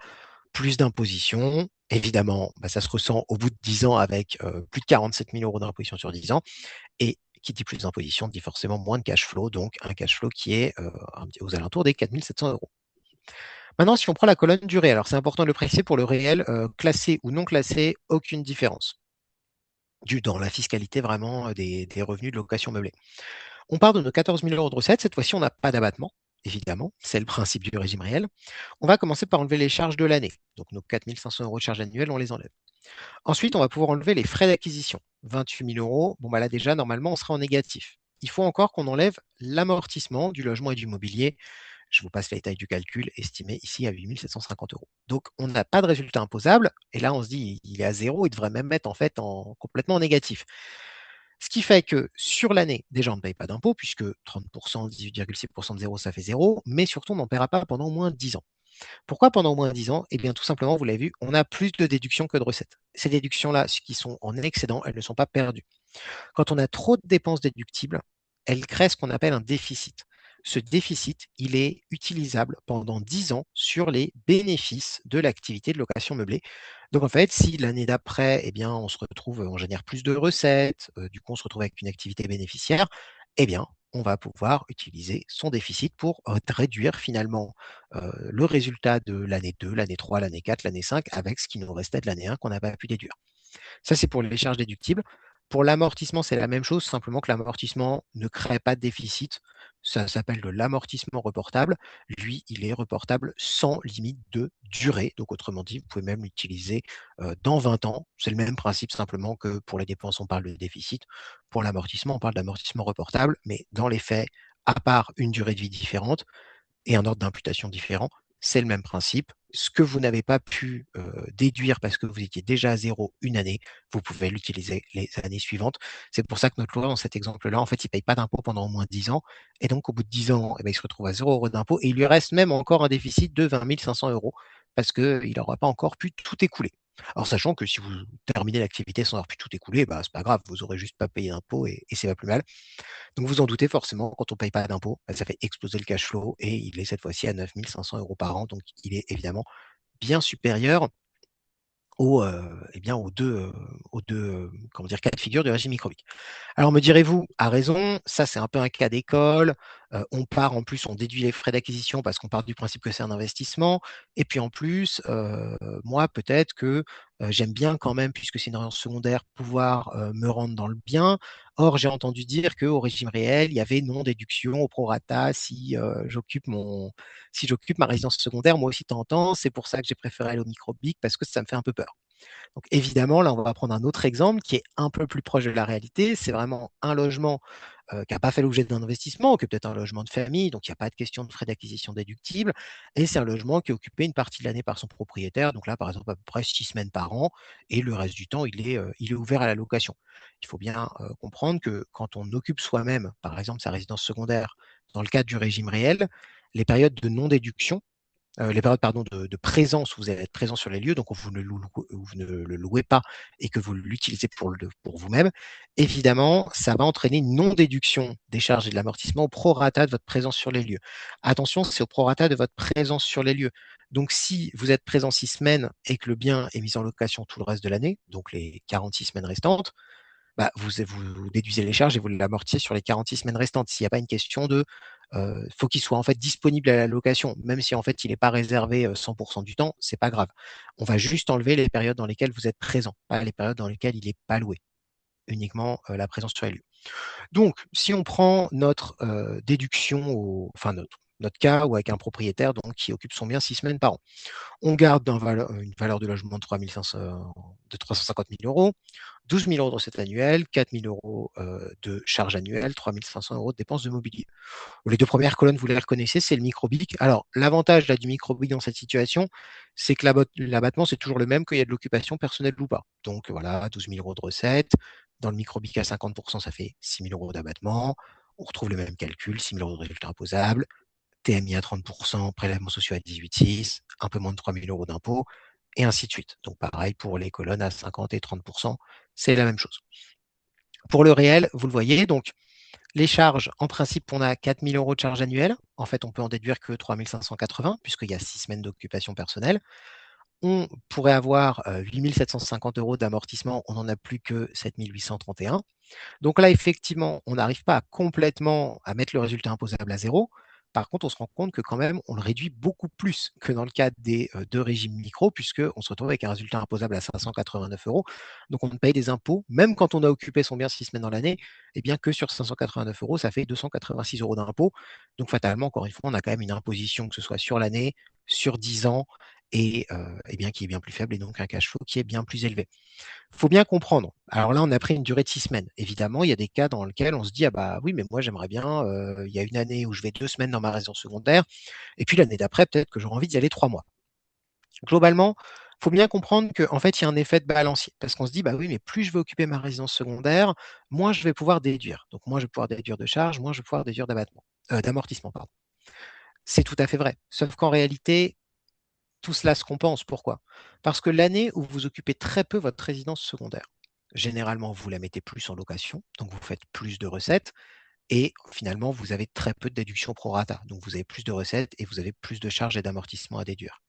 plus d'imposition. Évidemment, bah, ça se ressent au bout de 10 ans avec plus de 47 000 euros d'imposition sur 10 ans. Et qui dit plus d'imposition dit forcément moins de cash flow, donc un cash flow qui est aux alentours des 4 700 euros. Maintenant, si on prend la colonne du réel, alors c'est important de le préciser pour le réel, classé ou non classé, aucune différence dans la fiscalité vraiment des revenus de location meublée. On part de nos 14 000 euros de recettes. Cette fois-ci, on n'a pas d'abattement, évidemment. C'est le principe du régime réel. On va commencer par enlever les charges de l'année. Donc, nos 4 500 euros de charges annuelles, on les enlève. Ensuite, on va pouvoir enlever les frais d'acquisition. 28 000 euros. Bon, bah là, déjà, normalement, on sera en négatif. Il faut encore qu'on enlève l'amortissement du logement et du mobilier. Je vous passe les détails du calcul, estimé ici à 8 750 euros. Donc, on n'a pas de résultat imposable. Et là, on se dit, il est à zéro. Il devrait même être en fait complètement en négatif. Ce qui fait que sur l'année, déjà, on ne paye pas d'impôt, puisque 30%, 18,6% de zéro, ça fait zéro, mais surtout, on n'en paiera pas pendant au moins 10 ans. Pourquoi pendant au moins 10 ans? Eh bien, tout simplement, vous l'avez vu, on a plus de déductions que de recettes. Ces déductions-là, qui sont en excédent, elles ne sont pas perdues. Quand on a trop de dépenses déductibles, elles créent ce qu'on appelle un déficit. Ce déficit, il est utilisable pendant 10 ans sur les bénéfices de l'activité de location meublée. Donc en fait, si l'année d'après, eh bien, on se retrouve, on génère plus de recettes, du coup on se retrouve avec une activité bénéficiaire, eh bien, on va pouvoir utiliser son déficit pour réduire finalement le résultat de l'année 2, l'année 3, l'année 4, l'année 5, avec ce qui nous restait de l'année 1 qu'on n'a pas pu déduire. Ça, c'est pour les charges déductibles. Pour l'amortissement, c'est la même chose, simplement que l'amortissement ne crée pas de déficit. Ça s'appelle de l'amortissement reportable. Lui, il est reportable sans limite de durée. Donc, autrement dit, vous pouvez même l'utiliser dans 20 ans. C'est le même principe, simplement que pour les dépenses, on parle de déficit. Pour l'amortissement, on parle d'amortissement reportable. Mais dans les faits, à part une durée de vie différente et un ordre d'imputation différent, c'est le même principe. Ce que vous n'avez pas pu déduire parce que vous étiez déjà à zéro une année, vous pouvez l'utiliser les années suivantes. C'est pour ça que notre loi, dans cet exemple-là, en fait, il ne paye pas d'impôt pendant au moins 10 ans. Et donc, au bout de 10 ans, eh ben, il se retrouve à 0 € d'impôt. Et il lui reste même encore un déficit de 20 500 € parce qu'il n'aura pas encore pu tout écouler. Alors, sachant que si vous terminez l'activité sans avoir pu tout écouler, bah, c'est pas grave, vous n'aurez juste pas payé d'impôt et c'est pas plus mal. Donc vous en doutez forcément, quand on ne paye pas d'impôt, bah, ça fait exploser le cash flow et il est cette fois-ci à 9 500 € par an. Donc il est évidemment bien supérieur aux deux comment dire, cas de figure du régime microbique. Alors me direz-vous, à raison, ça c'est un peu un cas d'école, on part en plus, on déduit les frais d'acquisition parce qu'on part du principe que c'est un investissement et puis en plus, moi peut-être que, j'aime bien quand même puisque c'est une résidence secondaire pouvoir, me rendre dans le bien. Or j'ai entendu dire qu'au régime réel, il y avait non déduction au prorata si j'occupe ma résidence secondaire moi aussi de temps en temps. C'est pour ça que j'ai préféré aller au microbique parce que ça me fait un peu peur. Donc évidemment, là, on va prendre un autre exemple qui est un peu plus proche de la réalité. C'est vraiment un logement qui n'a pas fait l'objet d'un investissement, qui est peut-être un logement de famille, donc il n'y a pas de question de frais d'acquisition déductibles. Et c'est un logement qui est occupé une partie de l'année par son propriétaire. Donc là, par exemple, à peu près 6 semaines par an. Et le reste du temps, il est ouvert à la location. Il faut bien comprendre que quand on occupe soi-même, par exemple, sa résidence secondaire dans le cadre du régime réel, les périodes de non-déduction les périodes pardon, de présence où vous allez être présent sur les lieux, donc où vous ne le louez pas et que vous l'utilisez pour vous-même, évidemment, ça va entraîner une non-déduction des charges et de l'amortissement au prorata de votre présence sur les lieux. Attention, c'est au prorata de votre présence sur les lieux. Donc, si vous êtes présent 6 semaines et que le bien est mis en location tout le reste de l'année, donc les 46 semaines restantes, bah, vous déduisez les charges et vous l'amortissez sur les 46 semaines restantes. S'il n'y a pas une question de faut qu'il soit en fait disponible à la location, même si en fait il n'est pas réservé 100% du temps, c'est pas grave. On va juste enlever les périodes dans lesquelles vous êtes présent, pas les périodes dans lesquelles il n'est pas loué, uniquement la présence sur les lieux. Donc, si on prend notre déduction, enfin notre cas ou avec un propriétaire donc, qui occupe son bien 6 semaines par an. On garde une valeur de logement de 350 000 euros, 12 000 € de recettes annuelles, 4 000 € de charges annuelles, 3 500 € de dépenses de mobilier. Les deux premières colonnes, vous les reconnaissez, c'est le microbic. Alors, l'avantage du microbic dans cette situation, c'est que l'abattement, c'est toujours le même qu'il y a de l'occupation personnelle ou pas. Donc voilà, 12 000 € de recettes. Dans le microbic à 50%, ça fait 6 000 € d'abattement. On retrouve le même calcul, 6 000 € de résultats imposables. TMI à 30%, prélèvements sociaux à 18,6, un peu moins de 3 000 € d'impôts, et ainsi de suite. Donc pareil pour les colonnes à 50 et 30%, c'est la même chose. Pour le réel, vous le voyez, donc les charges, en principe, on a 4 000 € de charges annuelles. En fait, on peut en déduire que 3 580, puisqu'il y a 6 semaines d'occupation personnelle. On pourrait avoir 8 750 € d'amortissement, on n'en a plus que 7 831. Donc là, effectivement, on n'arrive pas à complètement à mettre le résultat imposable à zéro. Par contre, on se rend compte que quand même, on le réduit beaucoup plus que dans le cadre des deux régimes micro, puisqu'on se retrouve avec un résultat imposable à 589 euros. Donc, on paye des impôts, même quand on a occupé son bien 6 semaines dans l'année, et bien que sur 589 euros, ça fait 286 € d'impôts. Donc, fatalement, encore une fois, on a quand même une imposition, que ce soit sur l'année, sur 10 ans, et bien qui est bien plus faible, et donc un cash flow qui est bien plus élevé. Il faut bien comprendre. Alors là, on a pris une durée de 6 semaines. Évidemment, il y a des cas dans lesquels on se dit, ah bah oui, mais moi j'aimerais bien, il y a une année où je vais 2 semaines dans ma résidence secondaire, et puis l'année d'après, peut-être que j'aurai envie d'y aller 3 mois. Globalement, il faut bien comprendre qu'en fait, il y a un effet de balancier. Parce qu'on se dit, bah oui, mais plus je vais occuper ma résidence secondaire, moins je vais pouvoir déduire. Donc moins je vais pouvoir déduire de charges, moins je vais pouvoir déduire d'amortissement, pardon. C'est tout à fait vrai. Sauf qu'en réalité, tout cela se compense. Pourquoi? Parce que l'année où vous occupez très peu votre résidence secondaire, généralement, vous la mettez plus en location, donc vous faites plus de recettes, et finalement, vous avez très peu de déduction pro rata. Donc vous avez plus de recettes et vous avez plus de charges et d'amortissements à déduire.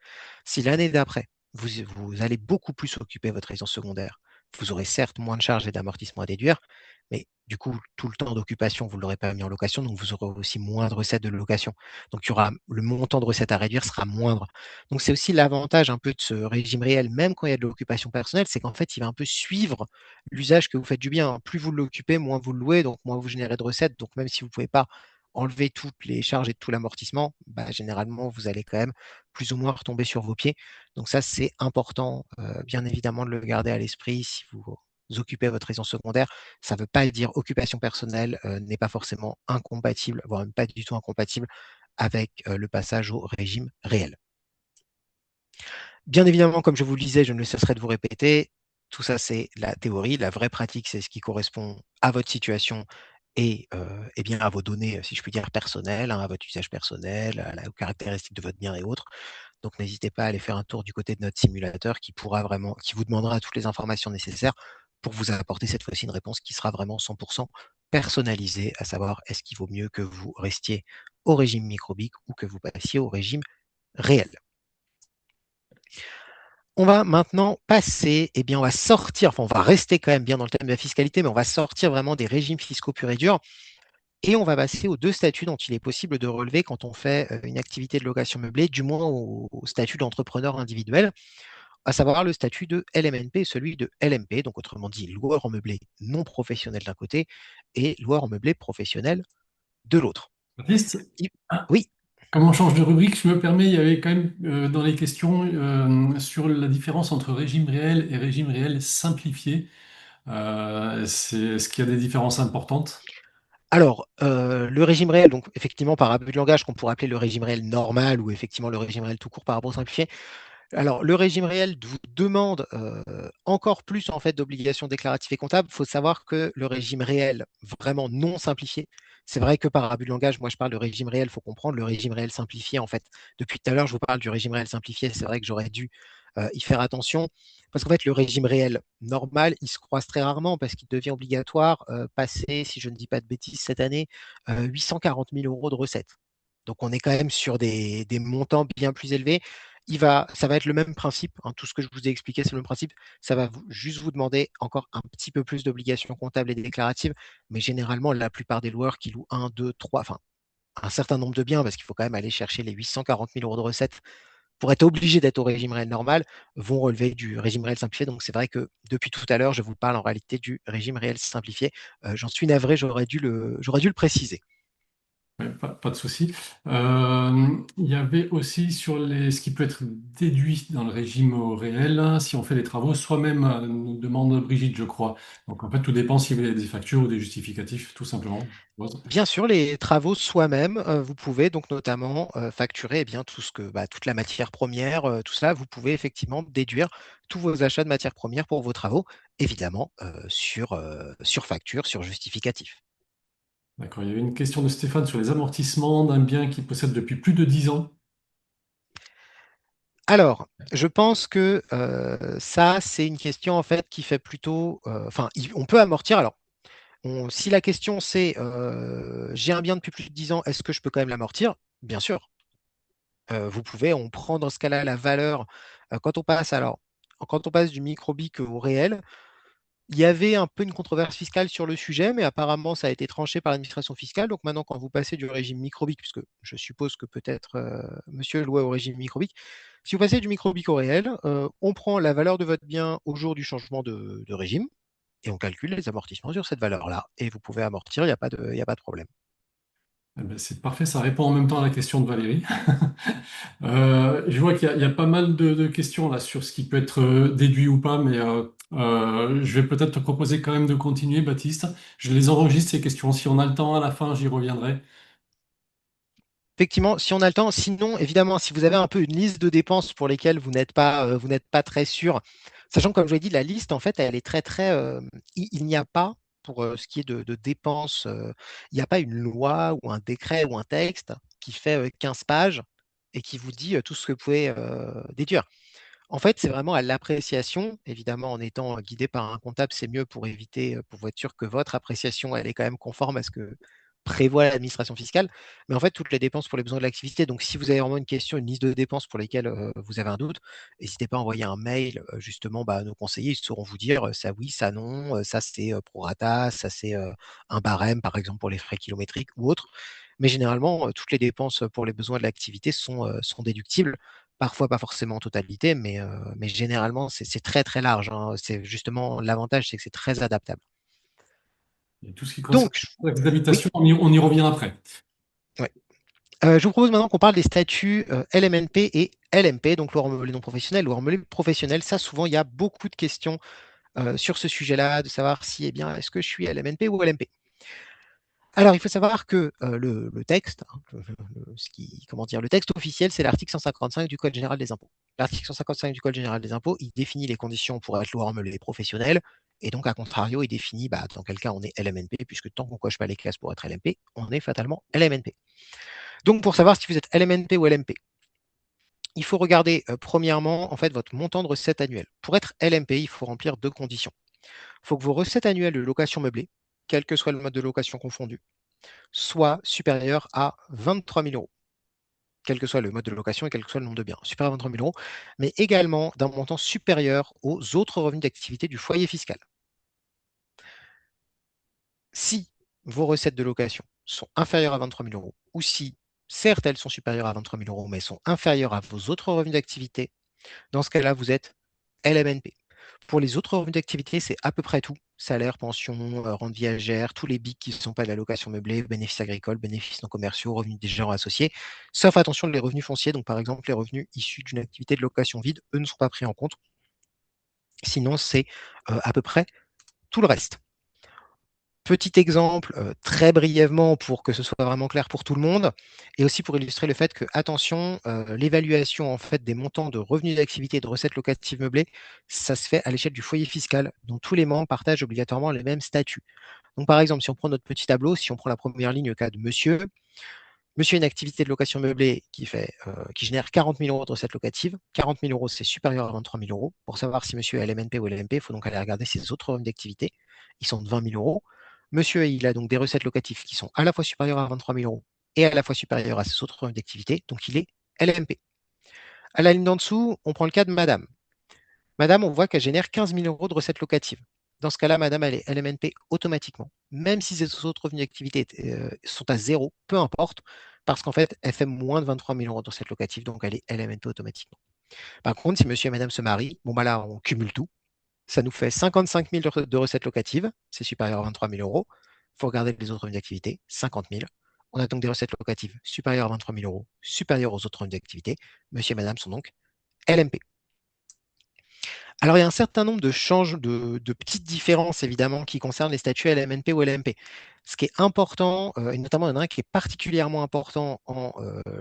Si l'année d'après, vous allez beaucoup plus occuper votre résidence secondaire, vous aurez certes moins de charges et d'amortissements à déduire, mais du coup, tout le temps d'occupation, vous ne l'aurez pas mis en location, donc vous aurez aussi moins de recettes de location. Donc, il y aura, le montant de recettes à réduire sera moindre. Donc, c'est aussi l'avantage un peu de ce régime réel, même quand il y a de l'occupation personnelle, c'est qu'en fait, il va un peu suivre l'usage que vous faites du bien. Plus vous l'occupez, moins vous le louez, donc moins vous générez de recettes. Donc, même si vous ne pouvez pas enlever toutes les charges et tout l'amortissement, bah, généralement, vous allez quand même plus ou moins retomber sur vos pieds. Donc ça, c'est important, bien évidemment, de le garder à l'esprit si vous occupez votre résidence secondaire. Ça ne veut pas dire occupation personnelle n'est pas forcément incompatible, voire même pas du tout incompatible avec le passage au régime réel. Bien évidemment, comme je vous le disais, je ne cesserai de vous répéter, tout ça c'est la théorie, la vraie pratique c'est ce qui correspond à votre situation et bien à vos données, si je puis dire, personnelles, hein, à votre usage personnel, aux caractéristiques de votre bien et autres. Donc n'hésitez pas à aller faire un tour du côté de notre simulateur qui vous demandera toutes les informations nécessaires pour vous apporter cette fois-ci une réponse qui sera vraiment 100% personnalisée, à savoir est-ce qu'il vaut mieux que vous restiez au régime microbique ou que vous passiez au régime réel. On va maintenant passer, eh bien, on va sortir, enfin, on va rester quand même bien dans le thème de la fiscalité, mais on va sortir vraiment des régimes fiscaux purs et durs et on va passer aux deux statuts dont il est possible de relever quand on fait une activité de location meublée, du moins au statut d'entrepreneur individuel, à savoir le statut de LMNP et celui de LMP, donc autrement dit loueur en meublé non professionnel d'un côté et loueur en meublé professionnel de l'autre. Baptiste, ah, Oui. comme on change de rubrique, je me permets, il y avait quand même dans les questions sur la différence entre régime réel et régime réel simplifié. Est-ce qu'il y a des différences importantes? Alors, le régime réel, donc effectivement par abus de langage qu'on pourrait appeler le régime réel normal ou effectivement le régime réel tout court par rapport au simplifié. Alors, le régime réel vous demande encore plus en fait d'obligations déclaratives et comptables. Il faut savoir que le régime réel vraiment non simplifié, c'est vrai que par abus de langage, moi je parle de régime réel, il faut comprendre le régime réel simplifié en fait. Depuis tout à l'heure, je vous parle du régime réel simplifié, c'est vrai que j'aurais dû y faire attention parce qu'en fait, le régime réel normal, il se croise très rarement parce qu'il devient obligatoire passer, si je ne dis pas de bêtises, cette année, 840 000 euros de recettes. Donc on est quand même sur des montants bien plus élevés. Ça va être le même principe, hein, tout ce que je vous ai expliqué, c'est le même principe. Ça va juste vous demander encore un petit peu plus d'obligations comptables et déclaratives, mais généralement, la plupart des loueurs qui louent un, 2, 3, enfin un certain nombre de biens, parce qu'il faut quand même aller chercher les 840 000 euros de recettes pour être obligé d'être au régime réel normal, vont relever du régime réel simplifié. Donc c'est vrai que depuis tout à l'heure, je vous parle en réalité du régime réel simplifié. J'en suis navré, j'aurais dû le préciser. Ouais, pas de souci. Il y avait aussi sur ce qui peut être déduit dans le régime au réel, hein, si on fait des travaux soi-même, nous demande Brigitte, je crois. Donc en fait, tout dépend si vous avez des factures ou des justificatifs, tout simplement. Bien sûr, les travaux soi-même, vous pouvez donc notamment facturer eh bien, toute la matière première, tout ça, vous pouvez effectivement déduire tous vos achats de matières premières pour vos travaux, évidemment sur facture, sur justificatif. D'accord. Il y avait une question de Stéphane sur les amortissements d'un bien qu'il possède depuis plus de 10 ans. Alors, je pense que ça, c'est une question en fait qui fait plutôt, enfin, on peut amortir. Alors, si la question c'est j'ai un bien depuis plus de 10 ans, est-ce que je peux quand même l'amortir? Bien sûr. Vous pouvez, on prend dans ce cas-là la valeur. Quand on passe du microbique au réel, il y avait un peu une controverse fiscale sur le sujet, mais apparemment ça a été tranché par l'administration fiscale. Donc maintenant, quand vous passez du régime microbique, puisque je suppose que peut-être monsieur est loué au régime microbique, si vous passez du microbique au réel, on prend la valeur de votre bien au jour du changement de régime et on calcule les amortissements sur cette valeur-là. Et vous pouvez amortir, il y a pas de problème. Eh ben, c'est parfait, ça répond en même temps à la question de Valérie. Je vois qu'il y a pas mal de questions là sur ce qui peut être déduit ou pas, mais je vais peut-être te proposer quand même de continuer, Baptiste. Je les enregistre ces questions. Si on a le temps à la fin, j'y reviendrai. Effectivement, si on a le temps, sinon, évidemment, si vous avez un peu une liste de dépenses pour lesquelles vous n'êtes pas très sûr, sachant que, comme je l'ai dit, la liste, en fait, elle est il n'y a pas, pour ce qui est de dépenses, il n'y a pas une loi ou un décret ou un texte qui fait 15 pages et qui vous dit tout ce que vous pouvez déduire. En fait, c'est vraiment à l'appréciation, évidemment, en étant guidé par un comptable, c'est mieux pour éviter, pour être sûr que votre appréciation, elle est quand même conforme à ce que prévoit l'administration fiscale, mais en fait, toutes les dépenses pour les besoins de l'activité. Donc, si vous avez vraiment une question, une liste de dépenses pour lesquelles vous avez un doute, n'hésitez pas à envoyer un mail justement à nos conseillers. Ils sauront vous dire ça oui, ça non, ça c'est pro rata, ça c'est un barème, par exemple, pour les frais kilométriques ou autre. Mais généralement, toutes les dépenses pour les besoins de l'activité sont déductibles. Parfois, pas forcément en totalité, mais généralement, c'est très très large, hein. C'est justement l'avantage, c'est que c'est très adaptable. Et tout ce qui concerne Donc, la taxe oui, d'habitation, on y revient après. ouais. Je vous propose maintenant qu'on parle des statuts LMNP et LMP, donc loueur meublé non professionnel, loueur meublé professionnel. Ça, souvent, il y a beaucoup de questions sur ce sujet-là, de savoir si, eh bien, est-ce que je suis LMNP ou LMP. Alors, il faut savoir que le texte, hein, comment dire, le texte officiel, c'est l'article 155 du Code général des impôts. L'article 155 du Code général des impôts, il définit les conditions pour être loueur meublé professionnel, et donc, à contrario, il définit dans quel cas on est LMNP, puisque tant qu'on ne coche pas les cases pour être LMP, on est fatalement LMNP. Donc, pour savoir si vous êtes LMNP ou LMP, il faut regarder premièrement en fait votre montant de recettes annuelles. Pour être LMP, il faut remplir deux conditions. Il faut que vos recettes annuelles de location meublée, quel que soit le mode de location confondu, soient supérieures à 23 000 euros, quel que soit le mode de location et quel que soit le nombre de biens, supérieur à 23 000 euros, mais également d'un montant supérieur aux autres revenus d'activité du foyer fiscal. Si vos recettes de location sont inférieures à 23 000 euros, ou si, certes, elles sont supérieures à 23 000 euros, mais sont inférieures à vos autres revenus d'activité, dans ce cas-là, vous êtes LMNP. Pour les autres revenus d'activité, c'est à peu près tout. Salaire, pension, rente viagère, tous les BIC qui ne sont pas de la location meublée, bénéfices agricoles, bénéfices non commerciaux, revenus des gérants associés, sauf attention les revenus fonciers, donc par exemple les revenus issus d'une activité de location vide, eux ne sont pas pris en compte. Sinon, c'est à peu près tout le reste. Petit exemple, très brièvement pour que ce soit vraiment clair pour tout le monde, et aussi pour illustrer le fait que, attention, l'évaluation en fait des montants de revenus d'activité et de recettes locatives meublées, ça se fait à l'échelle du foyer fiscal, dont tous les membres partagent obligatoirement les mêmes statuts. Donc par exemple, si on prend notre petit tableau, si on prend la première ligne au cas de monsieur, monsieur a une activité de location meublée qui génère 40 000 euros de recettes locatives. 40 000 euros, c'est supérieur à 23 000 euros. Pour savoir si monsieur est LMNP ou LMP, il faut donc aller regarder ses autres revenus d'activité. Ils sont de 20 000 euros. Monsieur, il a donc des recettes locatives qui sont à la fois supérieures à 23 000 euros et à la fois supérieures à ses autres revenus d'activité. Donc il est LMP. À la ligne d'en dessous, on prend le cas de madame. Madame, on voit qu'elle génère 15 000 euros de recettes locatives. Dans ce cas-là, madame, elle est LMNP automatiquement, même si ses autres revenus d'activité sont à zéro, peu importe, parce qu'en fait, elle fait moins de 23 000 euros de recettes locatives, donc elle est LMNP automatiquement. Par contre, si monsieur et madame se marient, bon, bah là, on cumule tout. Ça nous fait 55 000 de recettes locatives, c'est supérieur à 23 000 euros. Il faut regarder les autres revenus d'activité, 50 000. On a donc des recettes locatives supérieures à 23 000 euros, supérieures aux autres revenus d'activité. Monsieur et madame sont donc LMP. Alors, il y a un certain nombre de petites différences, évidemment, qui concernent les statuts LMNP ou LMP. Ce qui est important, et notamment il y en a un qui est particulièrement important en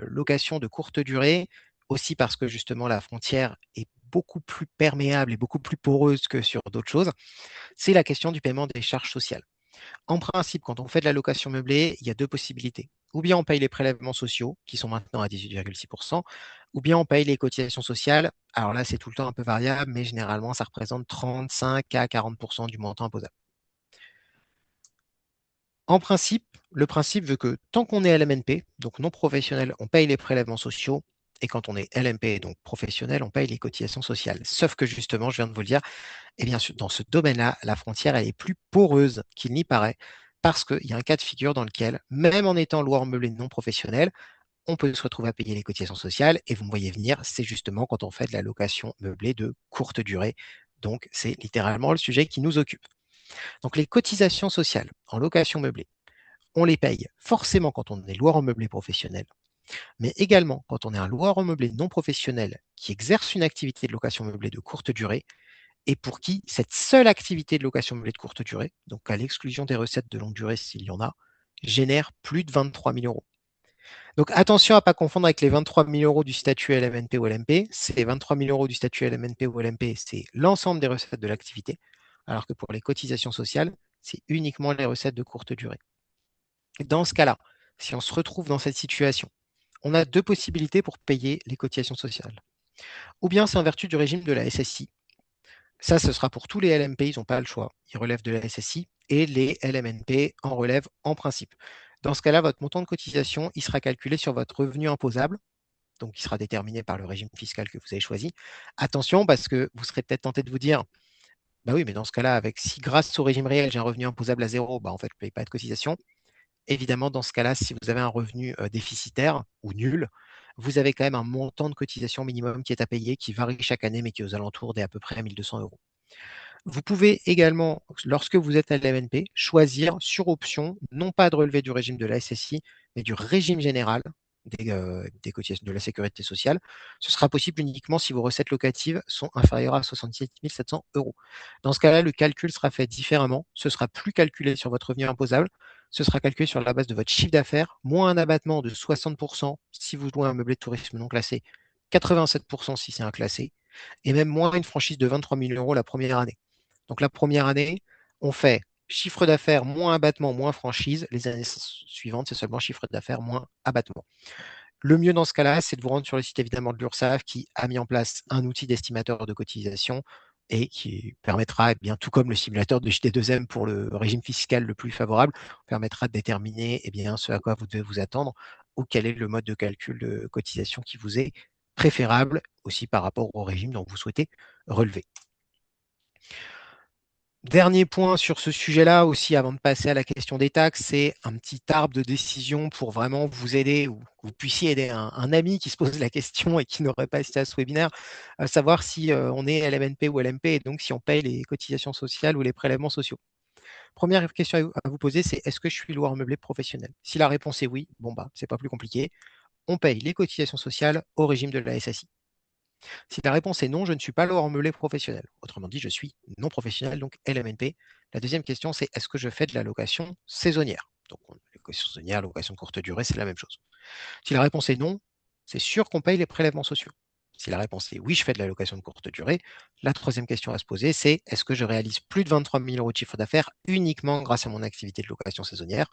location de courte durée, aussi parce que justement la frontière est beaucoup plus perméable et beaucoup plus poreuse que sur d'autres choses, c'est la question du paiement des charges sociales. En principe, quand on fait de la location meublée, il y a deux possibilités. Ou bien on paye les prélèvements sociaux, qui sont maintenant à 18,6%, ou bien on paye les cotisations sociales. Alors là, c'est tout le temps un peu variable, mais généralement, ça représente 35 à 40% du montant imposable. En principe, le principe veut que tant qu'on est LMNP, donc non professionnel, on paye les prélèvements sociaux, et quand on est LMP, donc professionnel, on paye les cotisations sociales. Sauf que justement, je viens de vous le dire, et bien sûr, dans ce domaine-là, la frontière, elle est plus poreuse qu'il n'y paraît, parce qu'il y a un cas de figure dans lequel, même en étant loueur meublé non professionnel, on peut se retrouver à payer les cotisations sociales. Et vous me voyez venir, c'est justement quand on fait de la location meublée de courte durée. Donc, c'est littéralement le sujet qui nous occupe. Donc, les cotisations sociales en location meublée, on les paye forcément quand on est loueur en meublé professionnel, mais également quand on est un loueur en meublé non professionnel qui exerce une activité de location meublée de courte durée et pour qui cette seule activité de location meublée de courte durée, donc à l'exclusion des recettes de longue durée s'il y en a, génère plus de 23 000 euros. Donc attention à ne pas confondre avec les 23 000 euros du statut LMNP ou LMP. Ces 23 000 euros du statut LMNP ou LMP, c'est l'ensemble des recettes de l'activité, alors que pour les cotisations sociales, c'est uniquement les recettes de courte durée. Et dans ce cas-là, si on se retrouve dans cette situation, on a deux possibilités pour payer les cotisations sociales. Ou bien c'est en vertu du régime de la SSI. Ça, ce sera pour tous les LMP, ils n'ont pas le choix. Ils relèvent de la SSI et les LMNP en relèvent en principe. Dans ce cas-là, votre montant de cotisation, il sera calculé sur votre revenu imposable, donc qui sera déterminé par le régime fiscal que vous avez choisi. Attention, parce que vous serez peut-être tenté de vous dire, bah oui, mais dans ce cas-là, si grâce au régime réel, j'ai un revenu imposable à zéro, bah en fait, je ne paye pas de cotisation. Évidemment, dans ce cas-là, si vous avez un revenu déficitaire ou nul, vous avez quand même un montant de cotisation minimum qui est à payer, qui varie chaque année, mais qui est aux alentours des à peu près 1 200 euros. Vous pouvez également, lorsque vous êtes à l'MNP, choisir sur option, non pas de relever du régime de la SSI, mais du régime général des cotisations de la sécurité sociale. Ce sera possible uniquement si vos recettes locatives sont inférieures à 67 700 euros. Dans ce cas-là, le calcul sera fait différemment. Ce sera plus calculé sur votre revenu imposable. Ce sera calculé sur la base de votre chiffre d'affaires, moins un abattement de 60% si vous louez un meublé de tourisme non classé, 87% si c'est un classé, et même moins une franchise de 23 000 euros la première année. Donc la première année, on fait chiffre d'affaires moins abattement moins franchise. Les années suivantes, c'est seulement chiffre d'affaires moins abattement. Le mieux dans ce cas-là, c'est de vous rendre sur le site évidemment de l'URSSAF qui a mis en place un outil d'estimateur de cotisation et qui permettra, eh bien, tout comme le simulateur de JT2M pour le régime fiscal le plus favorable, permettra de déterminer eh bien, ce à quoi vous devez vous attendre ou quel est le mode de calcul de cotisation qui vous est préférable aussi par rapport au régime dont vous souhaitez relever. Dernier point sur ce sujet-là aussi, avant de passer à la question des taxes, c'est un petit arbre de décision pour vraiment vous aider ou que vous puissiez aider un ami qui se pose la question et qui n'aurait pas assisté à ce webinaire, à savoir si on est LMNP ou LMP et donc si on paye les cotisations sociales ou les prélèvements sociaux. Première question à vous poser, c'est est-ce que je suis loueur meublé professionnel? Si la réponse est oui, bon bah c'est pas plus compliqué. On paye les cotisations sociales au régime de la SSI. Si la réponse est non, je ne suis pas loueur meublé professionnel. Autrement dit, je suis non professionnel, donc LMNP. La deuxième question, c'est est-ce que je fais de la location saisonnière? Donc, location saisonnière, location courte durée, c'est la même chose. Si la réponse est non, c'est sûr qu'on paye les prélèvements sociaux. Si la réponse est oui, je fais de la location de courte durée, la troisième question à se poser, c'est est-ce que je réalise plus de 23 000 euros de chiffre d'affaires uniquement grâce à mon activité de location saisonnière?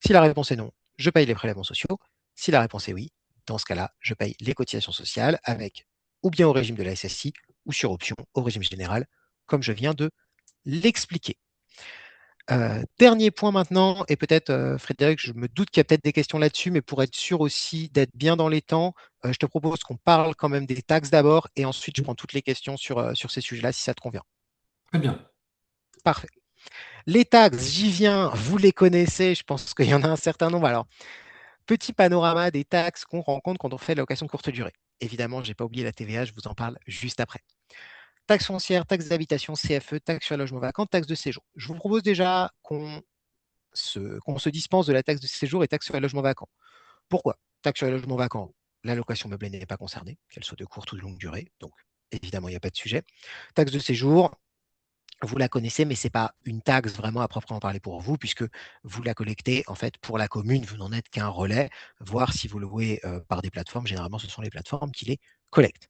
Si la réponse est non, je paye les prélèvements sociaux. Si la réponse est oui, dans ce cas-là, je paye les cotisations sociales avec ou bien au régime de la SSI ou sur option au régime général, comme je viens de l'expliquer. Dernier point maintenant, et peut-être Frédéric, je me doute qu'il y a peut-être des questions là-dessus, mais pour être sûr aussi d'être bien dans les temps, je te propose qu'on parle quand même des taxes d'abord, et ensuite je prends toutes les questions sur ces sujets-là, si ça te convient. Très bien. Parfait. Les taxes, j'y viens, vous les connaissez, je pense qu'il y en a un certain nombre. Alors, petit panorama des taxes qu'on rencontre quand on fait de la location courte durée. Évidemment, je n'ai pas oublié la TVA, je vous en parle juste après. Taxe foncière, taxe d'habitation, CFE, taxe sur le logement vacant, taxe de séjour. Je vous propose déjà qu'on se dispense de la taxe de séjour et taxe sur le logement vacant. Pourquoi? Taxe sur le logement vacant, la location meublée n'est pas concernée, qu'elle soit de courte ou de longue durée, donc évidemment, il n'y a pas de sujet. Taxe de séjour, vous la connaissez, mais ce n'est pas une taxe vraiment à proprement parler pour vous, puisque vous la collectez en fait pour la commune, vous n'en êtes qu'un relais, voir si vous louez par des plateformes, généralement ce sont les plateformes qui les collectent.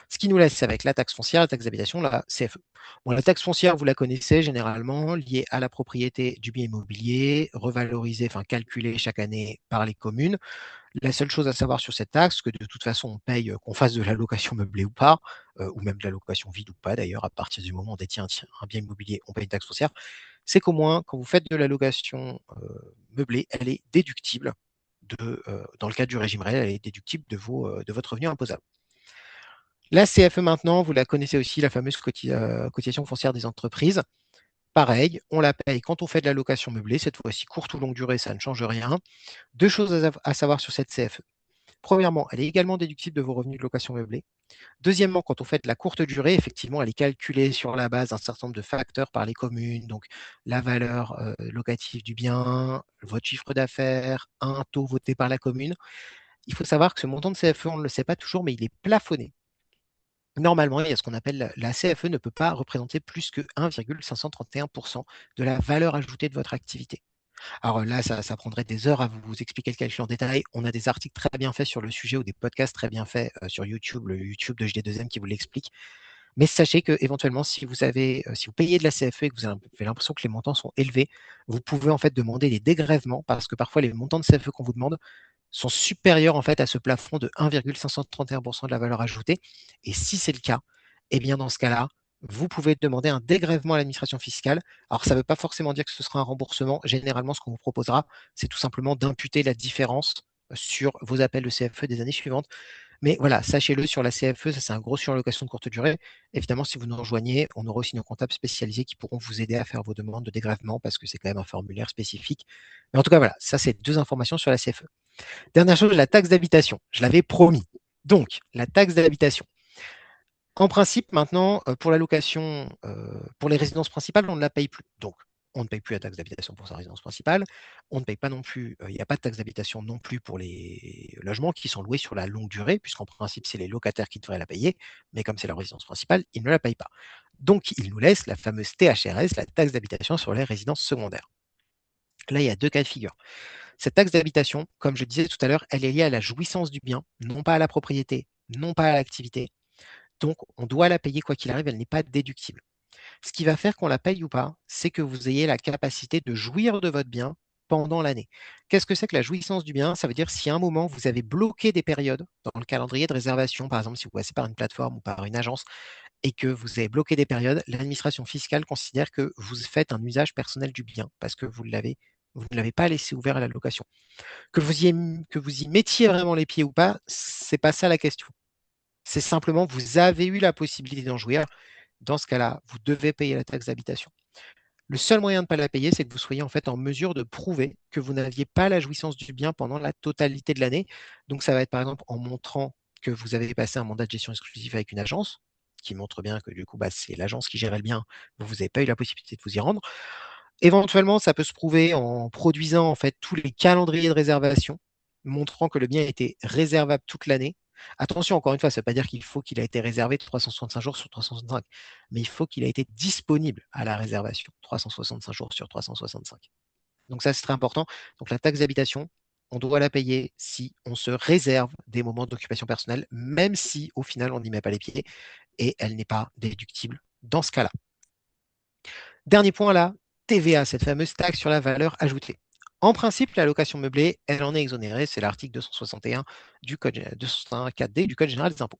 Ce qui nous laisse avec la taxe foncière, la taxe d'habitation, la CFE. Bon, la taxe foncière, vous la connaissez généralement, liée à la propriété du bien immobilier, revalorisée, enfin calculée chaque année par les communes. La seule chose à savoir sur cette taxe, que de toute façon on paye, qu'on fasse de la location meublée ou pas, ou même de la location vide ou pas d'ailleurs, à partir du moment où on détient un bien immobilier, on paye une taxe foncière, c'est qu'au moins quand vous faites de la location meublée, elle est déductible dans le cadre du régime réel, elle est déductible de votre revenu imposable. La CFE maintenant, vous la connaissez aussi, la fameuse cotisation foncière des entreprises. Pareil, on la paye quand on fait de la location meublée, cette fois-ci courte ou longue durée, ça ne change rien. Deux choses à savoir sur cette CFE. Premièrement, elle est également déductible de vos revenus de location meublée. Deuxièmement, quand on fait de la courte durée, effectivement, elle est calculée sur la base d'un certain nombre de facteurs par les communes, donc la valeur locative du bien, votre chiffre d'affaires, un taux voté par la commune. Il faut savoir que ce montant de CFE, on ne le sait pas toujours, mais il est plafonné. Normalement, il y a ce qu'on appelle la CFE ne peut pas représenter plus que 1,531% de la valeur ajoutée de votre activité. Alors là, ça prendrait des heures à vous expliquer le calcul en détail. On a des articles très bien faits sur le sujet ou des podcasts très bien faits sur YouTube, le YouTube de JD2M qui vous l'explique. Mais sachez que éventuellement, si vous payez de la CFE et que vous avez l'impression que les montants sont élevés, vous pouvez en fait demander des dégrèvements parce que parfois les montants de CFE qu'on vous demande sont supérieurs en fait à ce plafond de 1,531% de la valeur ajoutée. Et si c'est le cas, eh bien dans ce cas-là, vous pouvez demander un dégrèvement à l'administration fiscale. Alors, ça ne veut pas forcément dire que ce sera un remboursement. Généralement, ce qu'on vous proposera, c'est tout simplement d'imputer la différence sur vos appels de CFE des années suivantes. Mais voilà, sachez-le, sur la CFE, ça c'est un gros surlocation de courte durée. Évidemment, si vous nous rejoignez, on aura aussi nos comptables spécialisés qui pourront vous aider à faire vos demandes de dégrèvement parce que c'est quand même un formulaire spécifique. Mais en tout cas, voilà, ça c'est 2 informations sur la CFE. Dernière chose, la taxe d'habitation. Je l'avais promis. Donc, la taxe d'habitation. En principe, maintenant, pour la location, pour les résidences principales, on ne la paye plus. Donc, on ne paye plus la taxe d'habitation pour sa résidence principale. On ne paye pas non plus, il n'y a pas de taxe d'habitation non plus pour les logements qui sont loués sur la longue durée, puisqu'en principe, c'est les locataires qui devraient la payer. Mais comme c'est leur résidence principale, ils ne la payent pas. Donc, ils nous laissent la fameuse THRS, la taxe d'habitation sur les résidences secondaires. Là, il y a 2 cas de figure. Cette taxe d'habitation, comme je disais tout à l'heure, elle est liée à la jouissance du bien, non pas à la propriété, non pas à l'activité. Donc, on doit la payer quoi qu'il arrive, elle n'est pas déductible. Ce qui va faire qu'on la paye ou pas, c'est que vous ayez la capacité de jouir de votre bien pendant l'année. Qu'est-ce que c'est que la jouissance du bien? Ça veut dire si à un moment vous avez bloqué des périodes dans le calendrier de réservation, par exemple si vous passez par une plateforme ou par une agence et que vous avez bloqué des périodes, l'administration fiscale considère que vous faites un usage personnel du bien parce que vous ne l'avez pas laissé ouvert à la location. Que vous y mettiez vraiment les pieds ou pas, c'est pas ça la question. C'est simplement vous avez eu la possibilité d'en jouir. Dans ce cas-là, vous devez payer la taxe d'habitation. Le seul moyen de ne pas la payer, c'est que vous soyez en fait en mesure de prouver que vous n'aviez pas la jouissance du bien pendant la totalité de l'année. Donc ça va être par exemple en montrant que vous avez passé un mandat de gestion exclusif avec une agence, qui montre bien que du coup c'est l'agence qui gérait le bien, vous n'avez pas eu la possibilité de vous y rendre. Éventuellement, ça peut se prouver en produisant en fait tous les calendriers de réservation, montrant que le bien a été réservable toute l'année. Attention, encore une fois, ça ne veut pas dire qu'il faut qu'il a été réservé 365 jours sur 365, mais il faut qu'il a été disponible à la réservation 365 jours sur 365. Donc ça, c'est très important. Donc la taxe d'habitation, on doit la payer si on se réserve des moments d'occupation personnelle, même si au final on n'y met pas les pieds, et elle n'est pas déductible dans ce cas-là. Dernier point là, TVA, cette fameuse taxe sur la valeur ajoutée. En principe, la location meublée, elle en est exonérée, c'est l'article 261 du code 264D du Code général des impôts.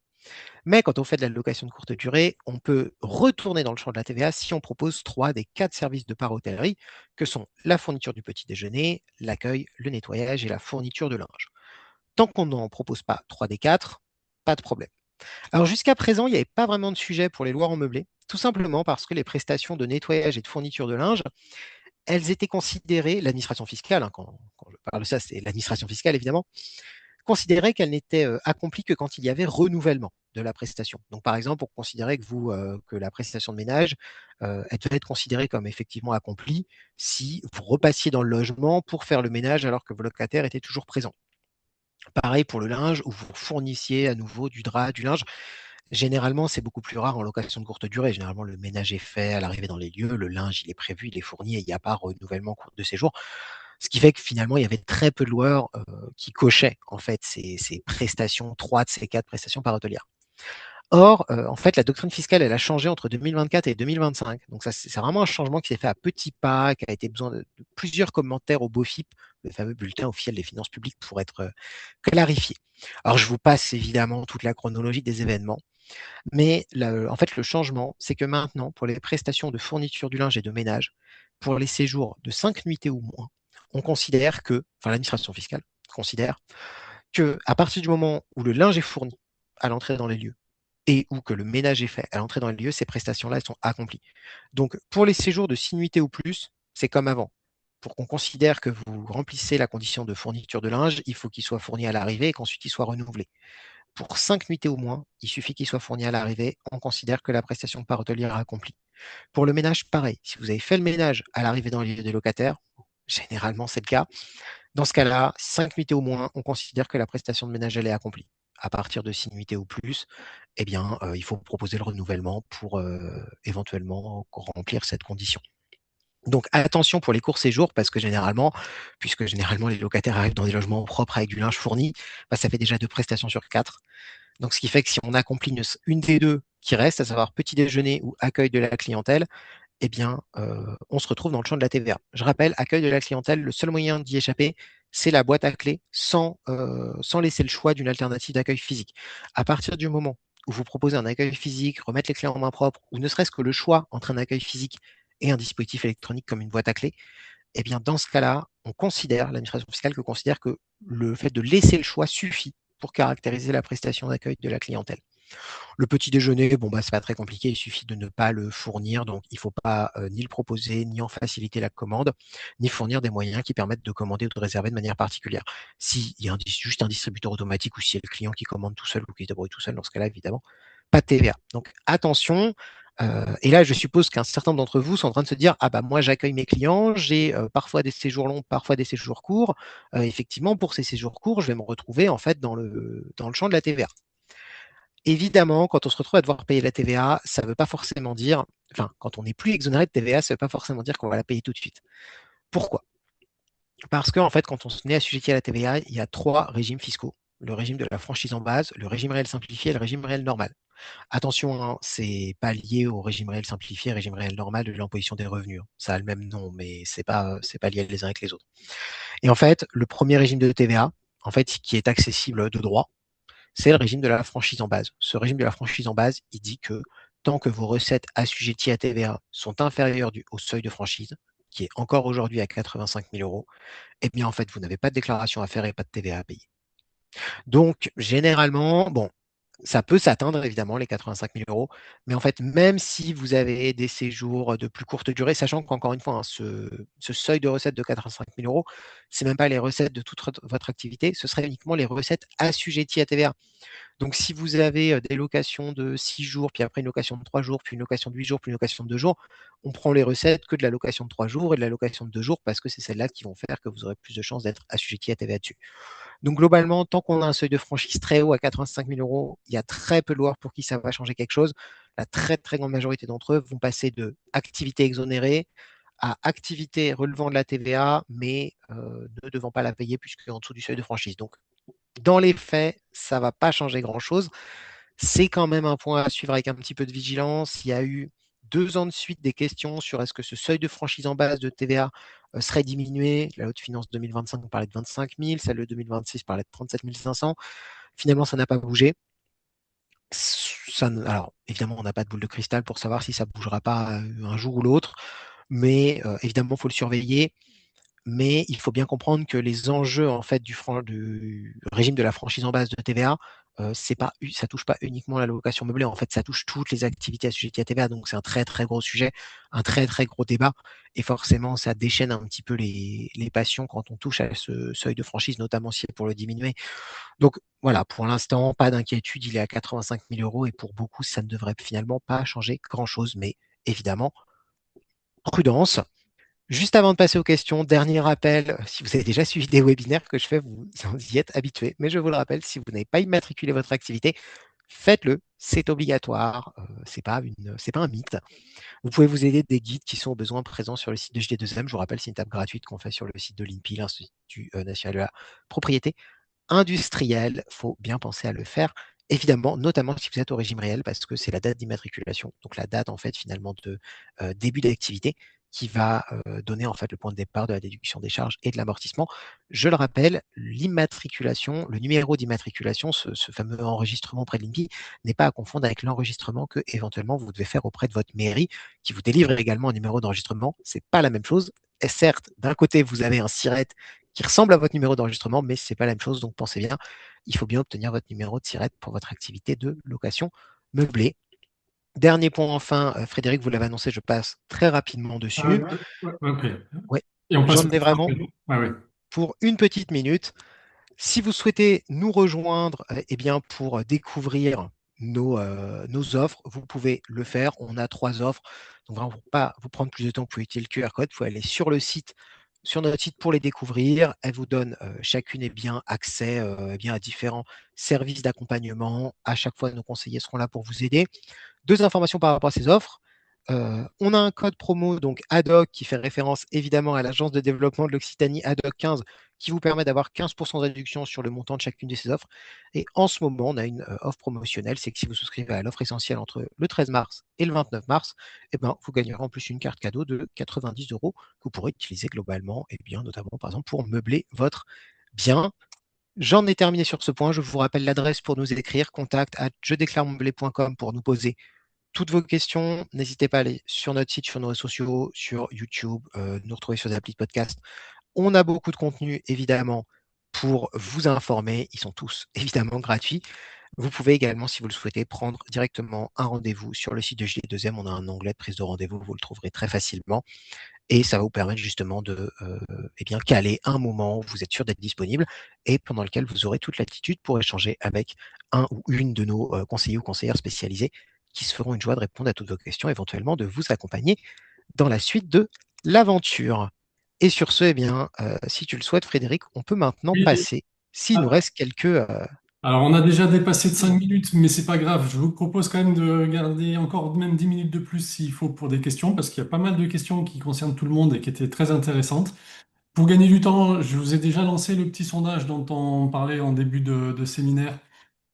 Mais quand on fait de la location de courte durée, on peut retourner dans le champ de la TVA si on propose 3 des 4 services de part hôtellerie, que sont la fourniture du petit déjeuner, l'accueil, le nettoyage et la fourniture de linge. Tant qu'on n'en propose pas 3 des 4, pas de problème. Alors jusqu'à présent, il n'y avait pas vraiment de sujet pour les lois en meublé, tout simplement parce que les prestations de nettoyage et de fourniture de linge, elles étaient considérées, l'administration fiscale, hein, quand je parle de ça, c'est l'administration fiscale évidemment, considérait qu'elles n'étaient accomplies que quand il y avait renouvellement de la prestation. Donc par exemple, on considérait que la prestation de ménage, elle devait être considérée comme effectivement accomplie si vous repassiez dans le logement pour faire le ménage alors que vos locataires étaient toujours présents. Pareil pour le linge, où vous fournissiez à nouveau du drap, du linge. Généralement, c'est beaucoup plus rare en location de courte durée. Généralement, le ménage est fait à l'arrivée dans les lieux, le linge, il est prévu, il est fourni et il n'y a pas renouvellement de séjour. Ce qui fait que finalement, il y avait très peu de loueurs qui cochaient en fait ces prestations, 3 de ces 4 prestations par hôtelière. Or, en fait, la doctrine fiscale, elle a changé entre 2024 et 2025. Donc, ça, c'est vraiment un changement qui s'est fait à petits pas, qui a été besoin de plusieurs commentaires au BOFIP, le fameux bulletin officiel des finances publiques, pour être clarifié. Alors, je vous passe évidemment toute la chronologie des événements. Mais en fait, le changement, c'est que maintenant, pour les prestations de fourniture du linge et de ménage, pour les séjours de 5 nuitées ou moins, on considère que, enfin l'administration fiscale considère que à partir du moment où le linge est fourni à l'entrée dans les lieux et où que le ménage est fait à l'entrée dans les lieux, ces prestations-là, elles sont accomplies. Donc, pour les séjours de 6 nuitées ou plus, c'est comme avant. Pour qu'on considère que vous remplissez la condition de fourniture de linge, il faut qu'il soit fourni à l'arrivée et qu'ensuite il soit renouvelé. Pour 5 nuitées au moins, il suffit qu'il soit fourni à l'arrivée. On considère que la prestation par hôtelier est accomplie. Pour le ménage, pareil. Si vous avez fait le ménage à l'arrivée dans les lieux des locataires, généralement c'est le cas, dans ce cas-là, 5 nuitées au moins, on considère que la prestation de ménage elle est accomplie. À partir de 6 nuitées ou plus, eh bien, il faut proposer le renouvellement pour éventuellement remplir cette condition. Donc attention pour les courts séjours, parce que puisque généralement les locataires arrivent dans des logements propres avec du linge fourni, ça fait déjà 2 prestations sur 4. Donc, ce qui fait que si on accomplit une des deux qui reste, à savoir petit déjeuner ou accueil de la clientèle, eh bien, on se retrouve dans le champ de la TVA. Je rappelle, accueil de la clientèle, le seul moyen d'y échapper, c'est la boîte à clés sans laisser le choix d'une alternative d'accueil physique. À partir du moment où vous proposez un accueil physique, remettre les clés en main propre, ou ne serait-ce que le choix entre un accueil physique et un dispositif électronique comme une boîte à clés, eh bien, dans ce cas-là, l'administration fiscale considère que le fait de laisser le choix suffit pour caractériser la prestation d'accueil de la clientèle. Le petit déjeuner, bon, bah, c'est pas très compliqué, il suffit de ne pas le fournir, donc il ne faut pas ni le proposer, ni en faciliter la commande, ni fournir des moyens qui permettent de commander ou de réserver de manière particulière. S'il y a juste un distributeur automatique ou si c'est le client qui commande tout seul ou qui se débrouille tout seul, dans ce cas-là, évidemment, pas de TVA. Donc attention, et là, je suppose qu'un certain nombre d'entre vous sont en train de se dire, ah bah moi j'accueille mes clients, j'ai parfois des séjours longs, parfois des séjours courts. Effectivement, pour ces séjours courts, je vais me retrouver en fait dans le champ de la TVA. Évidemment, quand on se retrouve à devoir payer la TVA, ça ne veut pas forcément dire, enfin, quand on n'est plus exonéré de TVA, ça ne veut pas forcément dire qu'on va la payer tout de suite. Pourquoi? Parce qu'en fait, quand on se met assujetti à la TVA, il y a 3 régimes fiscaux. Le régime de la franchise en base, le régime réel simplifié et le régime réel normal. Attention, hein, c'est pas lié au régime réel simplifié, régime réel normal de l'imposition des revenus. Ça a le même nom, mais c'est pas lié les uns avec les autres. Et en fait, le premier régime de TVA, en fait, qui est accessible de droit, c'est le régime de la franchise en base. Ce régime de la franchise en base, il dit que tant que vos recettes assujetties à TVA sont inférieures au seuil de franchise, qui est encore aujourd'hui à 85 000 euros, eh bien en fait, vous n'avez pas de déclaration à faire et pas de TVA à payer. Donc, généralement, bon, ça peut s'atteindre évidemment les 85 000 euros, mais en fait, même si vous avez des séjours de plus courte durée, sachant qu'encore une fois, hein, ce seuil de recettes de 85 000 euros, c'est même pas les recettes de toute votre activité, ce serait uniquement les recettes assujetties à TVA. Donc, si vous avez des locations de 6 jours, puis après une location de 3 jours, puis une location de 8 jours, puis une location de 2 jours, on prend les recettes que de la location de 3 jours et de la location de 2 jours parce que c'est celles-là qui vont faire que vous aurez plus de chances d'être assujetti à TVA dessus. Donc, globalement, tant qu'on a un seuil de franchise très haut à 85 000 euros, il y a très peu de loueurs pour qui ça va changer quelque chose. La très, très grande majorité d'entre eux vont passer de activité exonérée à activité relevant de la TVA, mais ne devant pas la payer puisque en dessous du seuil de franchise. Donc, dans les faits, ça ne va pas changer grand-chose. C'est quand même un point à suivre avec un petit peu de vigilance. Il y a eu 2 ans de suite des questions sur est-ce que ce seuil de franchise en base de TVA serait diminué. La loi de finances 2025 parlait de 25 000, celle de 2026 parlait de 37 500. Finalement, ça n'a pas bougé. Alors, évidemment, on n'a pas de boule de cristal pour savoir si ça ne bougera pas un jour ou l'autre, mais évidemment, il faut le surveiller. Mais il faut bien comprendre que les enjeux en fait du régime de la franchise en base de TVA, ça touche pas uniquement la location meublée, en fait, ça touche toutes les activités assujetties à TVA. Donc c'est un très très gros sujet, un très très gros débat, et forcément ça déchaîne un petit peu les passions quand on touche à ce seuil de franchise, notamment si c'est pour le diminuer. Donc voilà, pour l'instant, pas d'inquiétude, il est à 85 000 euros et pour beaucoup, ça ne devrait finalement pas changer grand-chose, mais évidemment, prudence. Juste avant de passer aux questions, dernier rappel, si vous avez déjà suivi des webinaires que je fais, vous y êtes habitué, mais je vous le rappelle, si vous n'avez pas immatriculé votre activité, faites-le, c'est obligatoire, c'est pas un mythe. Vous pouvez vous aider des guides qui sont au besoin présents sur le site de JD2M. Je vous rappelle, c'est une table gratuite qu'on fait sur le site de l'INPI, l'Institut national de la propriété industrielle. Il faut bien penser à le faire. Évidemment, notamment si vous êtes au régime réel, parce que c'est la date d'immatriculation, donc la date en fait finalement de début d'activité qui va donner en fait le point de départ de la déduction des charges et de l'amortissement. Je le rappelle, l'immatriculation, le numéro d'immatriculation, ce fameux enregistrement auprès de l'INPI, n'est pas à confondre avec l'enregistrement que éventuellement vous devez faire auprès de votre mairie, qui vous délivre également un numéro d'enregistrement. C'est pas la même chose. Et certes, d'un côté, vous avez un SIRET qui ressemble à votre numéro d'enregistrement, mais ce n'est pas la même chose, donc pensez bien, il faut bien obtenir votre numéro de SIRET pour votre activité de location meublée. Dernier point enfin, Frédéric, vous l'avez annoncé, je passe très rapidement dessus. Ok. Ouais, Et on passe j'en au ai vraiment ouais, ouais. pour une petite minute. Si vous souhaitez nous rejoindre eh bien, pour découvrir nos offres, vous pouvez le faire. On a 3 offres. Donc, vraiment, pour ne pas vous prendre plus de temps, vous pouvez utiliser le QR code. Vous pouvez aller sur notre site pour les découvrir. Elles vous donnent chacune accès à différents services d'accompagnement. À chaque fois, nos conseillers seront là pour vous aider. 2 informations par rapport à ces offres. On a un code promo, donc ADOC, qui fait référence évidemment à l'agence de développement de l'Occitanie ADOC 15, qui vous permet d'avoir 15% de réduction sur le montant de chacune de ces offres. Et en ce moment, on a une offre promotionnelle, c'est que si vous souscrivez à l'offre essentielle entre le 13 mars et le 29 mars, eh ben, vous gagnerez en plus une carte cadeau de 90 euros que vous pourrez utiliser globalement, et bien, notamment par exemple pour meubler votre bien. J'en ai terminé sur ce point. Je vous rappelle l'adresse pour nous écrire, contact@jedéclaremonblé.com pour nous poser toutes vos questions. N'hésitez pas à aller sur notre site, sur nos réseaux sociaux, sur YouTube, nous retrouver sur des applis de podcast. On a beaucoup de contenu, évidemment, pour vous informer. Ils sont tous évidemment gratuits. Vous pouvez également, si vous le souhaitez, prendre directement un rendez-vous sur le site de JD2M. On a un onglet de prise de rendez-vous, vous le trouverez très facilement. Et ça va vous permettre justement de eh bien, caler un moment où vous êtes sûr d'être disponible et pendant lequel vous aurez toute l'attitude pour échanger avec un ou une de nos conseillers ou conseillères spécialisés qui se feront une joie de répondre à toutes vos questions, éventuellement de vous accompagner dans la suite de l'aventure. Et sur ce, eh bien, si tu le souhaites, Frédéric, on peut maintenant Oui. passer, s'il nous reste quelques Alors, on a déjà dépassé de 5 secondes. minutes, mais c'est pas grave. Je vous propose quand même de garder encore même 10 minutes de plus s'il faut pour des questions, parce qu'il y a pas mal de questions qui concernent tout le monde et qui étaient très intéressantes. Pour gagner du temps, je vous ai déjà lancé le petit sondage dont on parlait en début de séminaire.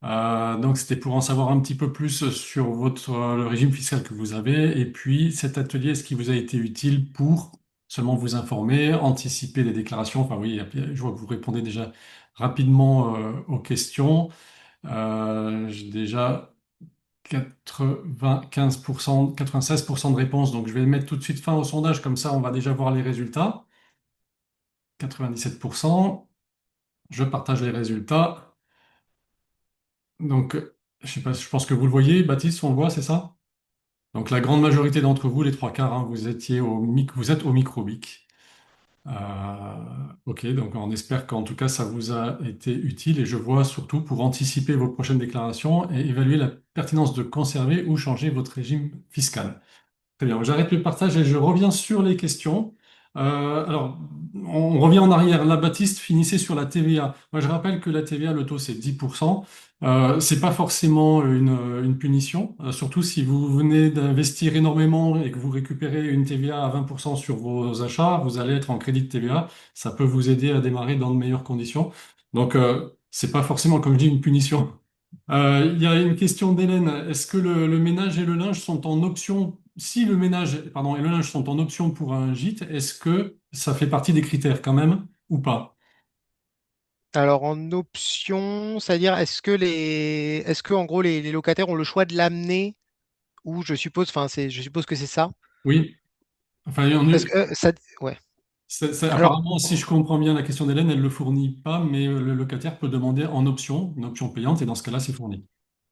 Donc, c'était pour en savoir un petit peu plus sur le régime fiscal que vous avez. Et puis, cet atelier, est-ce qu'il vous a été utile pour seulement vous informer, anticiper les déclarations? Enfin, oui, je vois que vous répondez déjà rapidement aux questions. J'ai déjà 95%, 96% de réponses, donc je vais mettre tout de suite fin au sondage, comme ça on va déjà voir les résultats. 97%, je partage les résultats. Donc, je sais pas, je pense que vous le voyez, Baptiste, on le voit, c'est ça? Donc la grande majorité d'entre vous, les trois quarts, hein, vous êtes au microbic. Ok, donc on espère qu'en tout cas ça vous a été utile et je vois surtout pour anticiper vos prochaines déclarations et évaluer la pertinence de conserver ou changer votre régime fiscal. Très bien, j'arrête le partage et je reviens sur les questions. Alors, on revient en arrière. La Baptiste finissait sur la TVA. Moi, je rappelle que la TVA, le taux, c'est 10%. C'est pas forcément une punition, surtout si vous venez d'investir énormément et que vous récupérez une TVA à 20% sur vos achats, vous allez être en crédit de TVA. Ça peut vous aider à démarrer dans de meilleures conditions. Donc, c'est pas forcément, comme je dis, une punition. Il y a une question d'Hélène. Est-ce que le ménage et le linge sont en option? Si le ménage, pardon, et le linge sont en option pour un gîte, est-ce que ça fait partie des critères quand même ou pas? Alors en option, c'est-à-dire est-ce que en gros les locataires ont le choix de l'amener ou je suppose que c'est ça. Oui. Enfin, Parce que ça, ouais. Alors apparemment, si je comprends bien la question d'Hélène, elle ne le fournit pas, mais le locataire peut demander en option, une option payante, et dans ce cas-là, c'est fourni.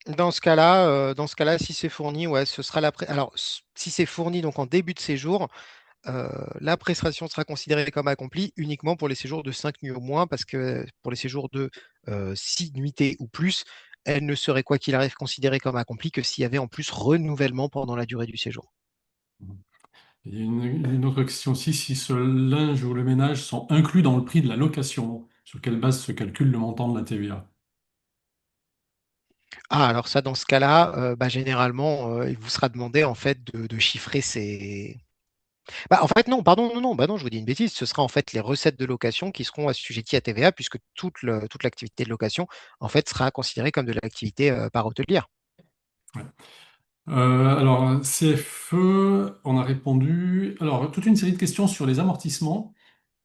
dans ce cas-là, si c'est fourni, ouais, ce sera alors si c'est fourni donc en début de séjour, la prestation sera considérée comme accomplie uniquement pour les séjours de 5 nuits au moins, parce que pour les séjours de 6 nuitées ou plus, elle ne serait quoi qu'il arrive considérée comme accomplie que s'il y avait en plus renouvellement pendant la durée du séjour. Il y a une autre question aussi, si ce linge ou le ménage sont inclus dans le prix de la location, sur quelle base se calcule le montant de la TVA? Ah, alors ça, dans ce cas-là, bah, généralement, il vous sera demandé en fait de chiffrer Bah, en fait, non, pardon, non, non, bah non, je vous dis une bêtise. Ce sera en fait les recettes de location qui seront assujetties à TVA, puisque toute l'activité de location, en fait, sera considérée comme de l'activité par hôtelière. Ouais. Alors, CFE, on a répondu. Alors, toute une série de questions sur les amortissements.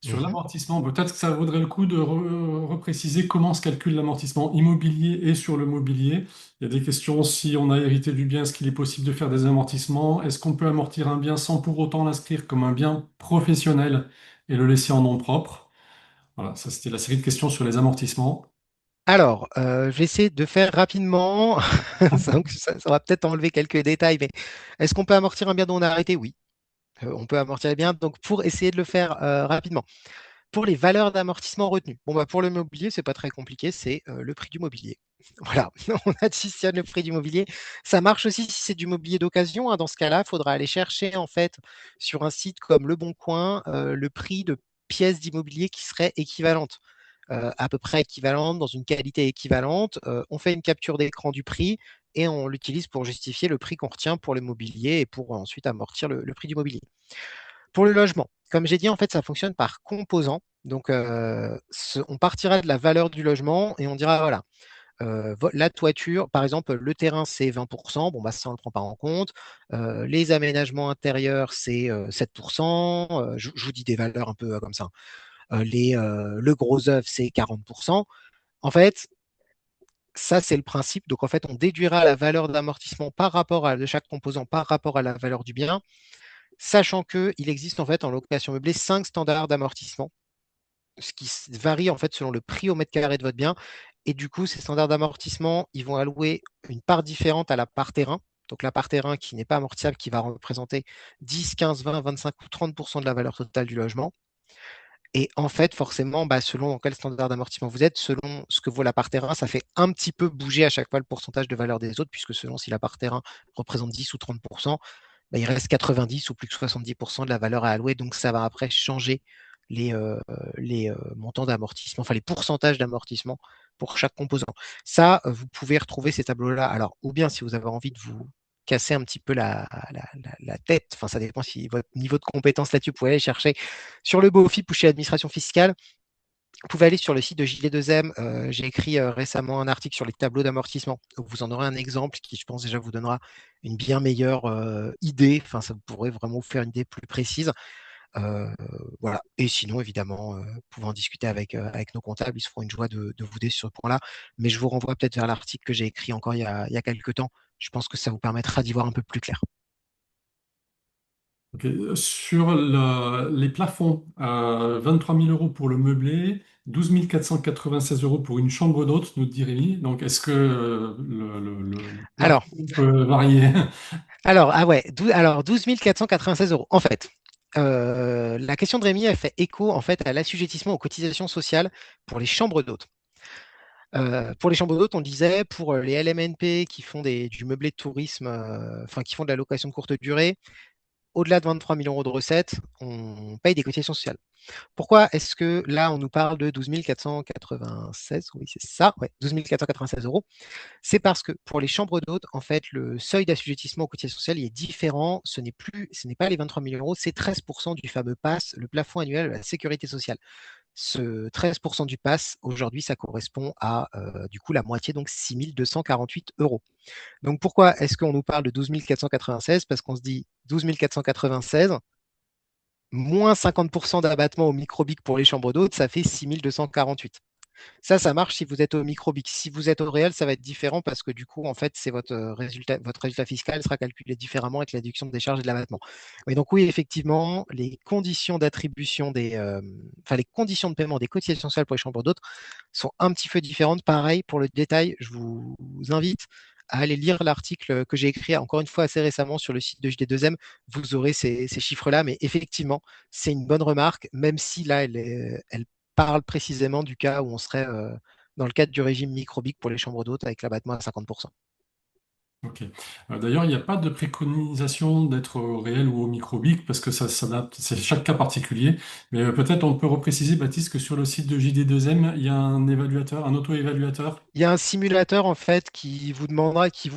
Sur Mhm. l'amortissement, peut-être que ça vaudrait le coup de repréciser comment se calcule l'amortissement immobilier et sur le mobilier. Il y a des questions, si on a hérité du bien, est-ce qu'il est possible de faire des amortissements? Est-ce qu'on peut amortir un bien sans pour autant l'inscrire comme un bien professionnel et le laisser en nom propre? Voilà, ça c'était la série de questions sur les amortissements. Alors, je vais essayer de faire rapidement. Donc, ça va peut-être enlever quelques détails, mais est-ce qu'on peut amortir un bien dont on a arrêté? Oui, on peut amortir les biens. Donc, pour essayer de le faire rapidement. Pour les valeurs d'amortissement retenues, bon, bah, pour le mobilier, c'est pas très compliqué, c'est le prix du mobilier. Voilà, on additionne le prix du mobilier. Ça marche aussi si c'est du mobilier d'occasion, hein. Dans ce cas-là, il faudra aller chercher en fait sur un site comme Le Bon Coin le prix de pièces d'immobilier qui seraient équivalentes, à peu près équivalentes, dans une qualité équivalente. On fait une capture d'écran du prix et on l'utilise pour justifier le prix qu'on retient pour le mobilier et pour ensuite amortir le prix du mobilier. Pour le logement, comme j'ai dit, en fait, ça fonctionne par composants. Donc, on partira de la valeur du logement et on dira, voilà, la toiture, par exemple, le terrain, c'est 20%. Bon, bah, ça, on ne le prend pas en compte. Les aménagements intérieurs, c'est 7%. Je vous dis des valeurs un peu comme ça. Le gros œuvre, c'est 40%. En fait, ça, c'est le principe. Donc, en fait, on déduira la valeur d'amortissement de chaque composant par rapport à la valeur du bien, sachant qu'il existe en fait en location meublée 5 standards d'amortissement, ce qui varie en fait selon le prix au mètre carré de votre bien. Et du coup, ces standards d'amortissement, ils vont allouer une part différente à la part terrain. Donc la part terrain qui n'est pas amortissable, qui va représenter 10, 15, 20, 25 ou 30% de la valeur totale du logement. Et en fait, forcément, bah, selon dans quel standard d'amortissement vous êtes, selon ce que vaut la part terrain, ça fait un petit peu bouger à chaque fois le pourcentage de valeur des autres, puisque selon si la part terrain représente 10 ou 30%, bah, il reste 90 ou plus que 70% de la valeur à allouer. Donc ça va après changer les montants d'amortissement, enfin les pourcentages d'amortissement pour chaque composant. Ça, vous pouvez retrouver ces tableaux-là. Alors, ou bien si vous avez envie de vous casser un petit peu la tête, enfin ça dépend si votre niveau de compétence là-dessus, vous pouvez aller chercher sur le BOFIP ou chez l'administration fiscale. Vous pouvez aller sur le site de JD2M. J'ai écrit récemment un article sur les tableaux d'amortissement. Donc vous en aurez un exemple qui, je pense, déjà vous donnera une bien meilleure idée. Enfin, ça pourrait vraiment vous faire une idée plus précise. Euh, voilà. Et sinon, évidemment, vous pouvez en discuter avec nos comptables. Ils se feront une joie de vous aider sur ce point-là. Mais je vous renvoie peut-être vers l'article que j'ai écrit encore il y a quelques temps. Je pense que ça vous permettra d'y voir un peu plus clair. Ok. Sur les plafonds, 23 000 euros pour le meublé, 12 496 euros pour une chambre d'hôte, nous dit Rémi. Donc, est-ce que le plafond Alors, peut varier? Ah ouais, alors 12 496 euros. En fait, la question de Rémi, elle fait écho en fait à l'assujettissement aux cotisations sociales pour les chambres d'hôtes. Pour les chambres d'hôtes, on disait pour les LMNP qui font du meublé de tourisme, enfin qui font de la location de courte durée, au-delà de 23 000 euros de recettes, on paye des cotisations sociales. Pourquoi est-ce que là, on nous parle de 12 496? Oui, c'est ça, ouais, 12 496 euros. C'est parce que pour les chambres d'hôtes, en fait, le seuil d'assujettissement aux cotisations sociales est différent. Ce n'est pas les 23 000 euros, c'est 13% du fameux PASS, le plafond annuel de la sécurité sociale. Ce 13% du PASS, aujourd'hui, ça correspond à du coup la moitié, donc 6 248 euros. Donc pourquoi est-ce qu'on nous parle de 12 496? Parce qu'on se dit 12 496 moins 50% d'abattement au microbic pour les chambres d'hôtes, ça fait 6 248. Ça marche si vous êtes au microbic. Si vous êtes au réel, ça va être différent parce que du coup, en fait, c'est votre résultat fiscal sera calculé différemment avec la déduction des charges et de l'abattement. Et donc oui, effectivement, les conditions d'attribution enfin les conditions de paiement des cotisations sociales pour les chambres d'hôtes sont un petit peu différentes. Pareil, pour le détail, je vous invite à aller lire l'article que j'ai écrit encore une fois assez récemment sur le site de JD2M. Vous aurez ces chiffres-là, mais effectivement, c'est une bonne remarque, même si là, elle parle précisément du cas où on serait dans le cadre du régime microbique pour les chambres d'hôtes avec l'abattement à 50%. Ok. D'ailleurs, il n'y a pas de préconisation d'être au réel ou au microbique parce que ça s'adapte, c'est chaque cas particulier. Mais peut-être on peut repréciser, Baptiste, que sur le site de JD2M, il y a un évaluateur, un auto-évaluateur. Il y a un simulateur en fait qui vous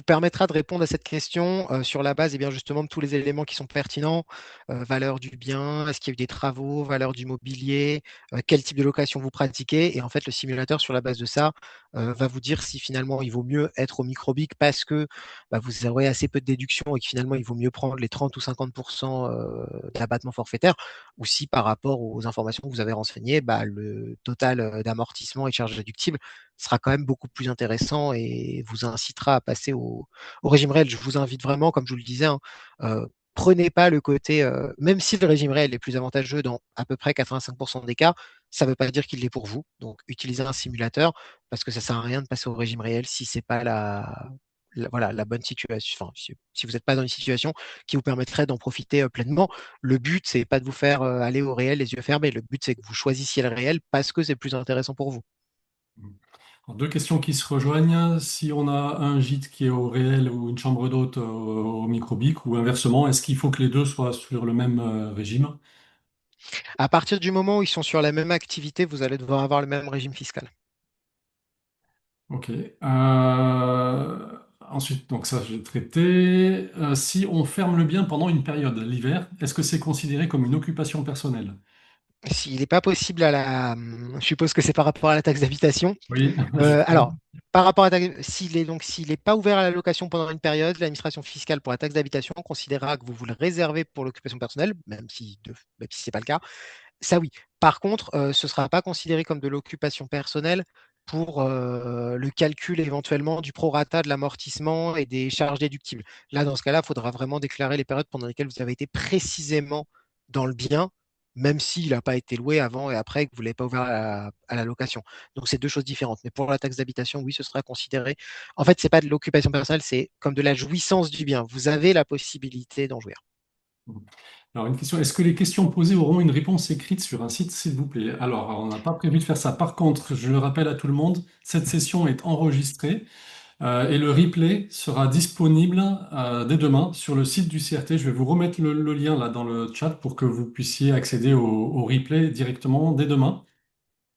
permettra de répondre à cette question sur la base et bien justement de tous les éléments qui sont pertinents, valeur du bien, est-ce qu'il y a eu des travaux, valeur du mobilier, quel type de location vous pratiquez. Et en fait, le simulateur sur la base de ça va vous dire si finalement il vaut mieux être au microbique parce que bah, vous aurez assez peu de déductions et que finalement il vaut mieux prendre les 30 ou 50% d'abattement forfaitaire, ou si par rapport aux informations que vous avez renseignées, bah, le total d'amortissement et de charges déductibles sera quand même beaucoup plus intéressant et vous incitera à passer au régime réel. Je vous invite vraiment, comme je vous le disais, hein, prenez pas le côté, même si le régime réel est plus avantageux dans à peu près 85% des cas, ça ne veut pas dire qu'il l'est pour vous. Donc, utilisez un simulateur parce que ça ne sert à rien de passer au régime réel si ce n'est pas voilà, la bonne situation. Enfin, si vous n'êtes pas dans une situation qui vous permettrait d'en profiter pleinement. Le but, c'est pas de vous faire aller au réel les yeux fermés. Le but, c'est que vous choisissiez le réel parce que c'est plus intéressant pour vous. Alors, deux questions qui se rejoignent. Si on a un gîte qui est au réel ou une chambre d'hôte au microbique ou inversement, est-ce qu'il faut que les deux soient sur le même régime? À partir du moment où ils sont sur la même activité, vous allez devoir avoir le même régime fiscal. Ok. Ensuite, donc ça, j'ai traité. Si on ferme le bien pendant une période, l'hiver, est-ce que c'est considéré comme une occupation personnelle? S'il n'est pas possible je suppose que c'est par rapport à la taxe d'habitation. Oui. Alors, par rapport à s'il est pas ouvert à la location pendant une période, l'administration fiscale pour la taxe d'habitation considérera que vous vous le réservez pour l'occupation personnelle, même si c'est pas le cas. Ça oui. Par contre, ce ne sera pas considéré comme de l'occupation personnelle pour le calcul éventuellement du prorata de l'amortissement et des charges déductibles. Là, dans ce cas-là, il faudra vraiment déclarer les périodes pendant lesquelles vous avez été précisément dans le bien, même s'il n'a pas été loué avant et après que vous ne l'avez pas ouvert à la location. Donc, c'est deux choses différentes. Mais pour la taxe d'habitation, oui, ce sera considéré. En fait, ce n'est pas de l'occupation personnelle, c'est comme de la jouissance du bien. Vous avez la possibilité d'en jouir. Alors, une question, est-ce que les questions posées auront une réponse écrite sur un site, s'il vous plaît? Alors, on n'a pas prévu de faire ça. Par contre, je le rappelle à tout le monde, cette session est enregistrée et le replay sera disponible dès demain sur le site du CRT. Je vais vous remettre le lien là dans le chat pour que vous puissiez accéder au replay directement dès demain.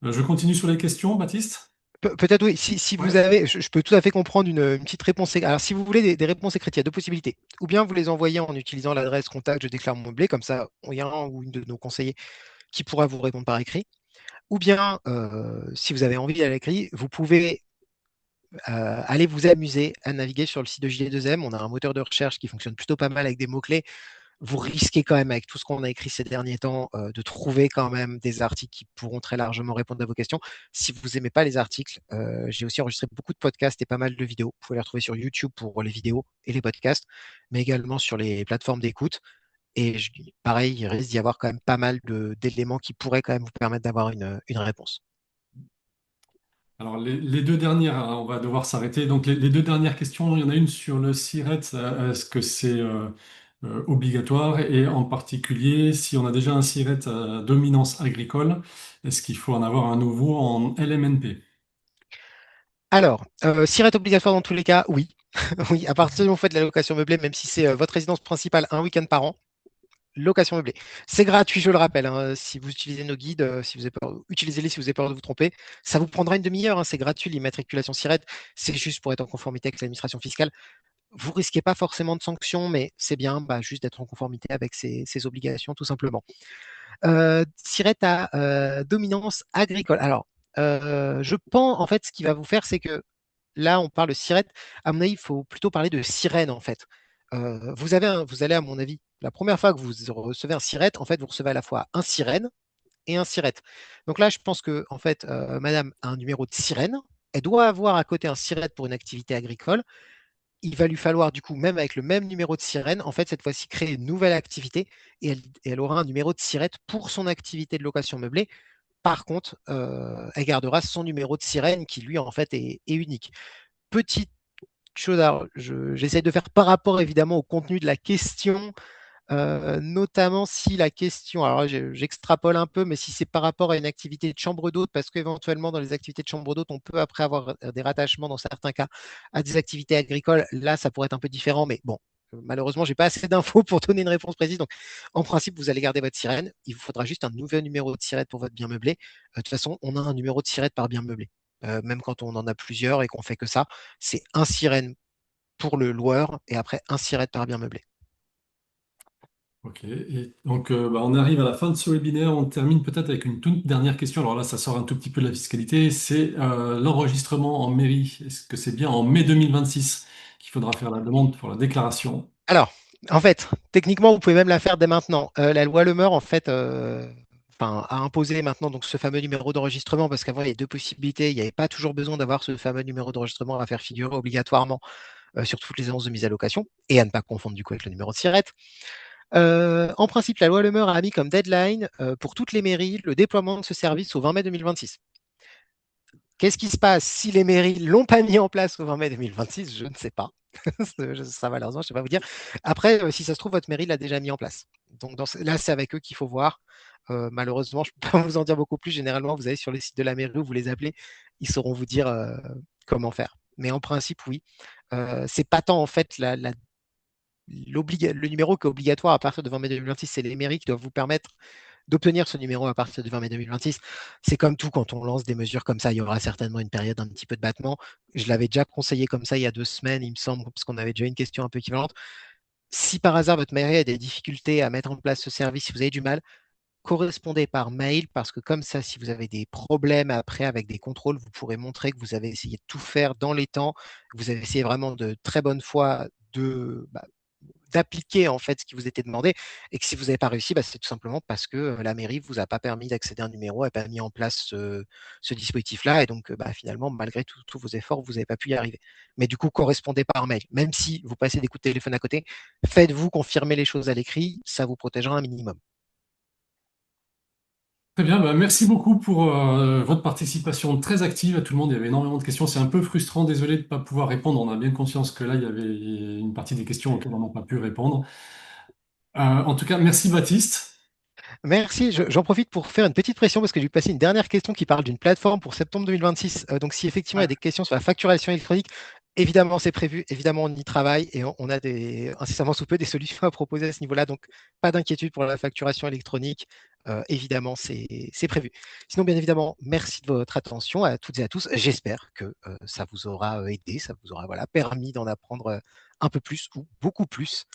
Je continue sur les questions, Baptiste? Peut-être oui, si vous Ouais. avez, je peux tout à fait comprendre une petite réponse. Alors, si vous voulez des réponses écrites, il y a deux possibilités. Ou bien vous les envoyez en utilisant l'adresse contact, je déclare mon blé, comme ça, il y a un ou une de nos conseillers qui pourra vous répondre par écrit. Ou bien, si vous avez envie à l'écrit, vous pouvez aller vous amuser à naviguer sur le site de JD2M. On a un moteur de recherche qui fonctionne plutôt pas mal avec des mots-clés. Vous risquez quand même, avec tout ce qu'on a écrit ces derniers temps, de trouver quand même des articles qui pourront très largement répondre à vos questions. Si vous n'aimez pas les articles, j'ai aussi enregistré beaucoup de podcasts et pas mal de vidéos. Vous pouvez les retrouver sur YouTube pour les vidéos et les podcasts, mais également sur les plateformes d'écoute. Et pareil, il risque d'y avoir quand même pas mal d'éléments qui pourraient quand même vous permettre d'avoir une réponse. Alors, les deux dernières, hein, on va devoir s'arrêter. Donc, les deux dernières questions, il y en a une sur le SIRET. Est-ce que c'est obligatoire? Et en particulier, si on a déjà un SIRET à dominance agricole, est-ce qu'il faut en avoir un nouveau en LMNP? Alors, SIRET obligatoire dans tous les cas, oui. Oui, à partir du moment où vous faites de la location meublée, même si c'est votre résidence principale un week-end par an, location meublée. C'est gratuit, je le rappelle, hein. Si vous utilisez nos guides, si vous avez peur, utilisez-les si vous avez peur de vous tromper. Ça vous prendra une demi-heure, hein. C'est gratuit, l'immatriculation SIRET. C'est juste pour être en conformité avec l'administration fiscale. Vous risquez pas forcément de sanctions, mais c'est bien juste d'être en conformité avec ces obligations, tout simplement. SIRET à dominance agricole. Alors, je pense, en fait, ce qui va vous faire, c'est que là, on parle de SIRET. À mon avis, il faut plutôt parler de sirène, en fait. Vous allez, à mon avis, la première fois que vous recevez un SIRET, en fait, vous recevez à la fois un sirène et un SIRET. Donc là, je pense que, en fait, madame a un numéro de sirène. Elle doit avoir à côté un SIRET pour une activité agricole. Il va lui falloir, du coup, même avec le même numéro de sirène, en fait, cette fois-ci, créer une nouvelle activité et elle aura un numéro de SIRET pour son activité de location meublée. Par contre, elle gardera son numéro de sirène qui, lui, en fait, est unique. Petite chose, alors, j'essaie de faire par rapport évidemment au contenu de la question, notamment si la question, alors j'extrapole un peu, mais si c'est par rapport à une activité de chambre d'hôte, parce qu'éventuellement dans les activités de chambre d'hôte, on peut après avoir des rattachements dans certains cas à des activités agricoles, là ça pourrait être un peu différent, mais bon. Malheureusement, j'ai pas assez d'infos pour donner une réponse précise. Donc, en principe, vous allez garder votre sirène. Il vous faudra juste un nouveau numéro de sirène pour votre bien meublé. De toute façon, on a un numéro de sirène par bien meublé. Même quand on en a plusieurs et qu'on fait que ça, c'est un sirène pour le loueur et après un sirène par bien meublé. Ok, et donc on arrive à la fin de ce webinaire. On termine peut-être avec une toute dernière question. Alors là, ça sort un tout petit peu de la fiscalité. C'est l'enregistrement en mairie. Est-ce que c'est bien en mai 2026 qu'il faudra faire la demande pour la déclaration? Alors, en fait, techniquement, vous pouvez même la faire dès maintenant. La loi Le Meur, en fait, a imposé maintenant donc ce fameux numéro d'enregistrement parce qu'avant, il y avait deux possibilités. Il n'y avait pas toujours besoin d'avoir ce fameux numéro d'enregistrement à faire figurer obligatoirement sur toutes les annonces de mise à location et à ne pas confondre du coup avec le numéro de SIRET. En principe, la loi Le Meur a mis comme deadline pour toutes les mairies le déploiement de ce service au 20 mai 2026. Qu'est-ce qui se passe si les mairies ne l'ont pas mis en place au 20 mai 2026? Je ne sais pas. Ça, malheureusement, je ne sais pas vous dire. Après, si ça se trouve, votre mairie l'a déjà mis en place. Donc là, c'est avec eux qu'il faut voir. Malheureusement, je ne peux pas vous en dire beaucoup plus. Généralement, vous allez sur les sites de la mairie où vous les appelez, ils sauront vous dire comment faire. Mais en principe, oui. C'est pas tant en fait le numéro qui est obligatoire à partir de 20 mai 2026, c'est les mairies qui doivent vous permettre d'obtenir ce numéro à partir du 20 mai 2026. C'est comme tout, quand on lance des mesures comme ça, il y aura certainement une période un petit peu de battement. Je l'avais déjà conseillé comme ça il y a 2 semaines, il me semble, parce qu'on avait déjà une question un peu équivalente. Si par hasard votre mairie a des difficultés à mettre en place ce service, si vous avez du mal, correspondez par mail, parce que comme ça, si vous avez des problèmes après avec des contrôles, vous pourrez montrer que vous avez essayé de tout faire dans les temps, que vous avez essayé vraiment de très bonne foi d'appliquer en fait ce qui vous était demandé, et que si vous n'avez pas réussi, bah, c'est tout simplement parce que la mairie vous a pas permis d'accéder à un numéro, n'a pas mis en place ce dispositif-là, et donc bah, finalement, malgré tous vos efforts, vous n'avez pas pu y arriver. Mais du coup, correspondez par mail. Même si vous passez des coups de téléphone à côté, faites-vous confirmer les choses à l'écrit, ça vous protégera un minimum. Très bien, bah, merci beaucoup pour votre participation très active à tout le monde. Il y avait énormément de questions. C'est un peu frustrant, désolé de ne pas pouvoir répondre. On a bien conscience que là, il y avait une partie des questions auxquelles on n'a pas pu répondre. En tout cas, merci Baptiste. Merci. J'en profite pour faire une petite pression parce que j'ai passé une dernière question qui parle d'une plateforme pour septembre 2026. Donc, si effectivement il y a Ouais. des questions sur la facturation électronique, évidemment c'est prévu, évidemment on y travaille et on a incessamment sous peu des solutions à proposer à ce niveau-là. Donc, pas d'inquiétude pour la facturation électronique. Évidemment, c'est prévu. Sinon, bien évidemment, merci de votre attention à toutes et à tous. J'espère que ça vous aura aidé, ça vous aura voilà, permis d'en apprendre un peu plus ou beaucoup plus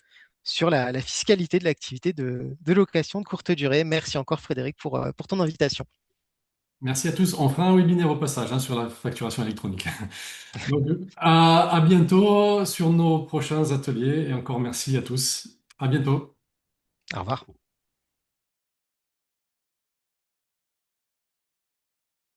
sur la fiscalité de l'activité de location de courte durée. Merci encore Frédéric pour ton invitation. Merci à tous. On fera un webinaire au passage hein, sur la facturation électronique. Donc, à bientôt sur nos prochains ateliers et encore merci à tous. À bientôt. Au revoir.